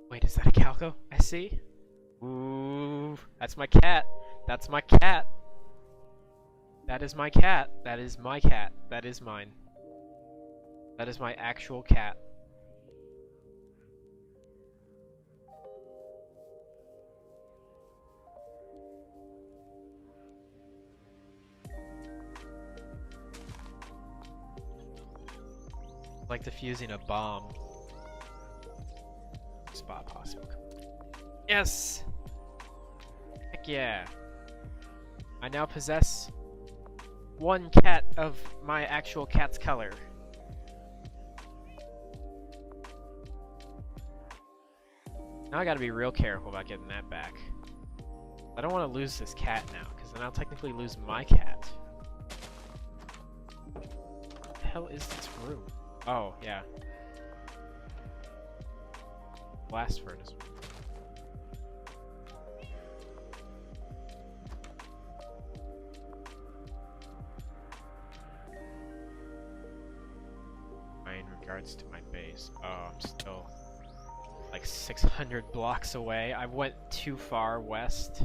Wait, is that a calico? I see. Ooh, that's my cat. That's my cat. That is my cat. That is my cat. That is mine. That is my actual cat. Like defusing a bomb. Spot possible. Yes! Heck yeah. I now possess one cat of my actual cat's color. Now I gotta be real careful about getting that back. I don't want to lose this cat now, because then I'll technically lose my cat. What the hell is this room? Oh, yeah. Blast furnace. In regards to my base. Oh, I'm still like 600 blocks away. I went too far west.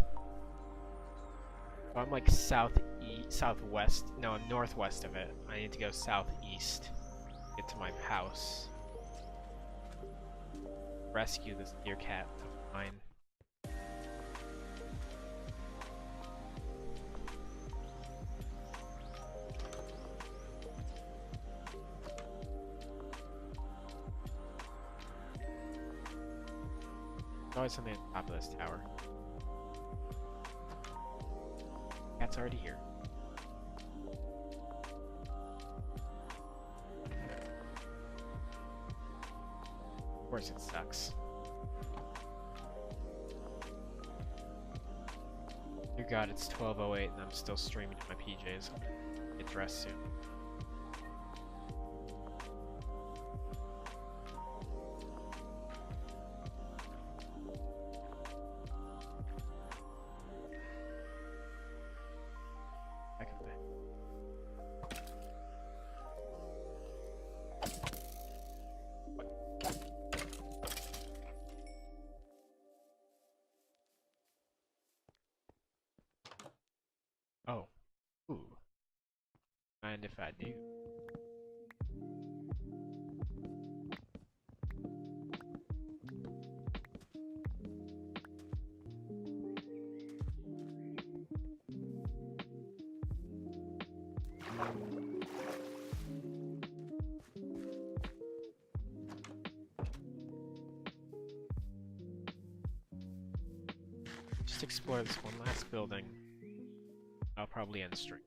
I'm like southwest. No, I'm northwest of it. I need to go southeast. Get to my house. Rescue this dear cat of mine. There's always something at the top of this tower. Cat's already here. Of course it sucks. Dear God, it's 12:08 and I'm still streaming in my PJs. Get dressed soon. Oh. Ooh. Mind if I do? Just explore this one last building. I'll probably end stream.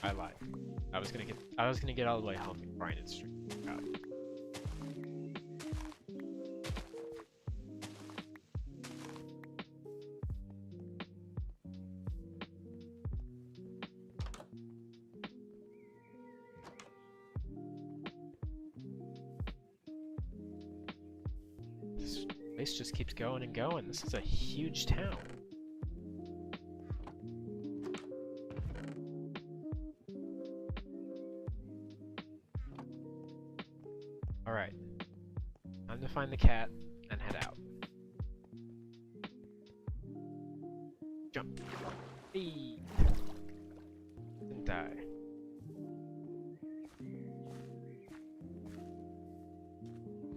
I lied. I was gonna get all the way home before I ended stream. God. This place just keeps going and going. This is a huge town. Alright. to find the cat and head out. Jump. Hey. Didn't die.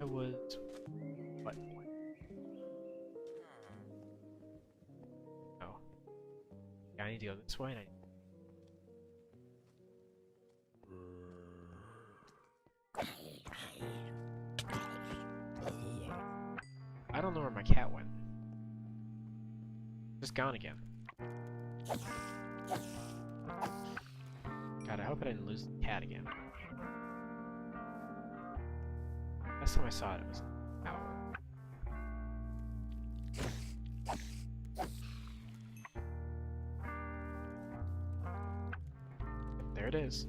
I was... what? Oh. Yeah, I need to go this way and I don't know where my cat went. Just gone again. God, I hope I didn't lose the cat again. Last time I saw it, it was an hour. There it is.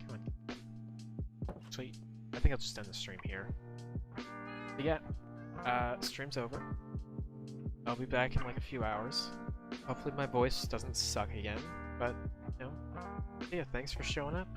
Come on. Sweet. I think I'll just end the stream here. But yeah, stream's over. I'll be back in like a few hours. Hopefully my voice doesn't suck again, but, you know, yeah, thanks for showing up.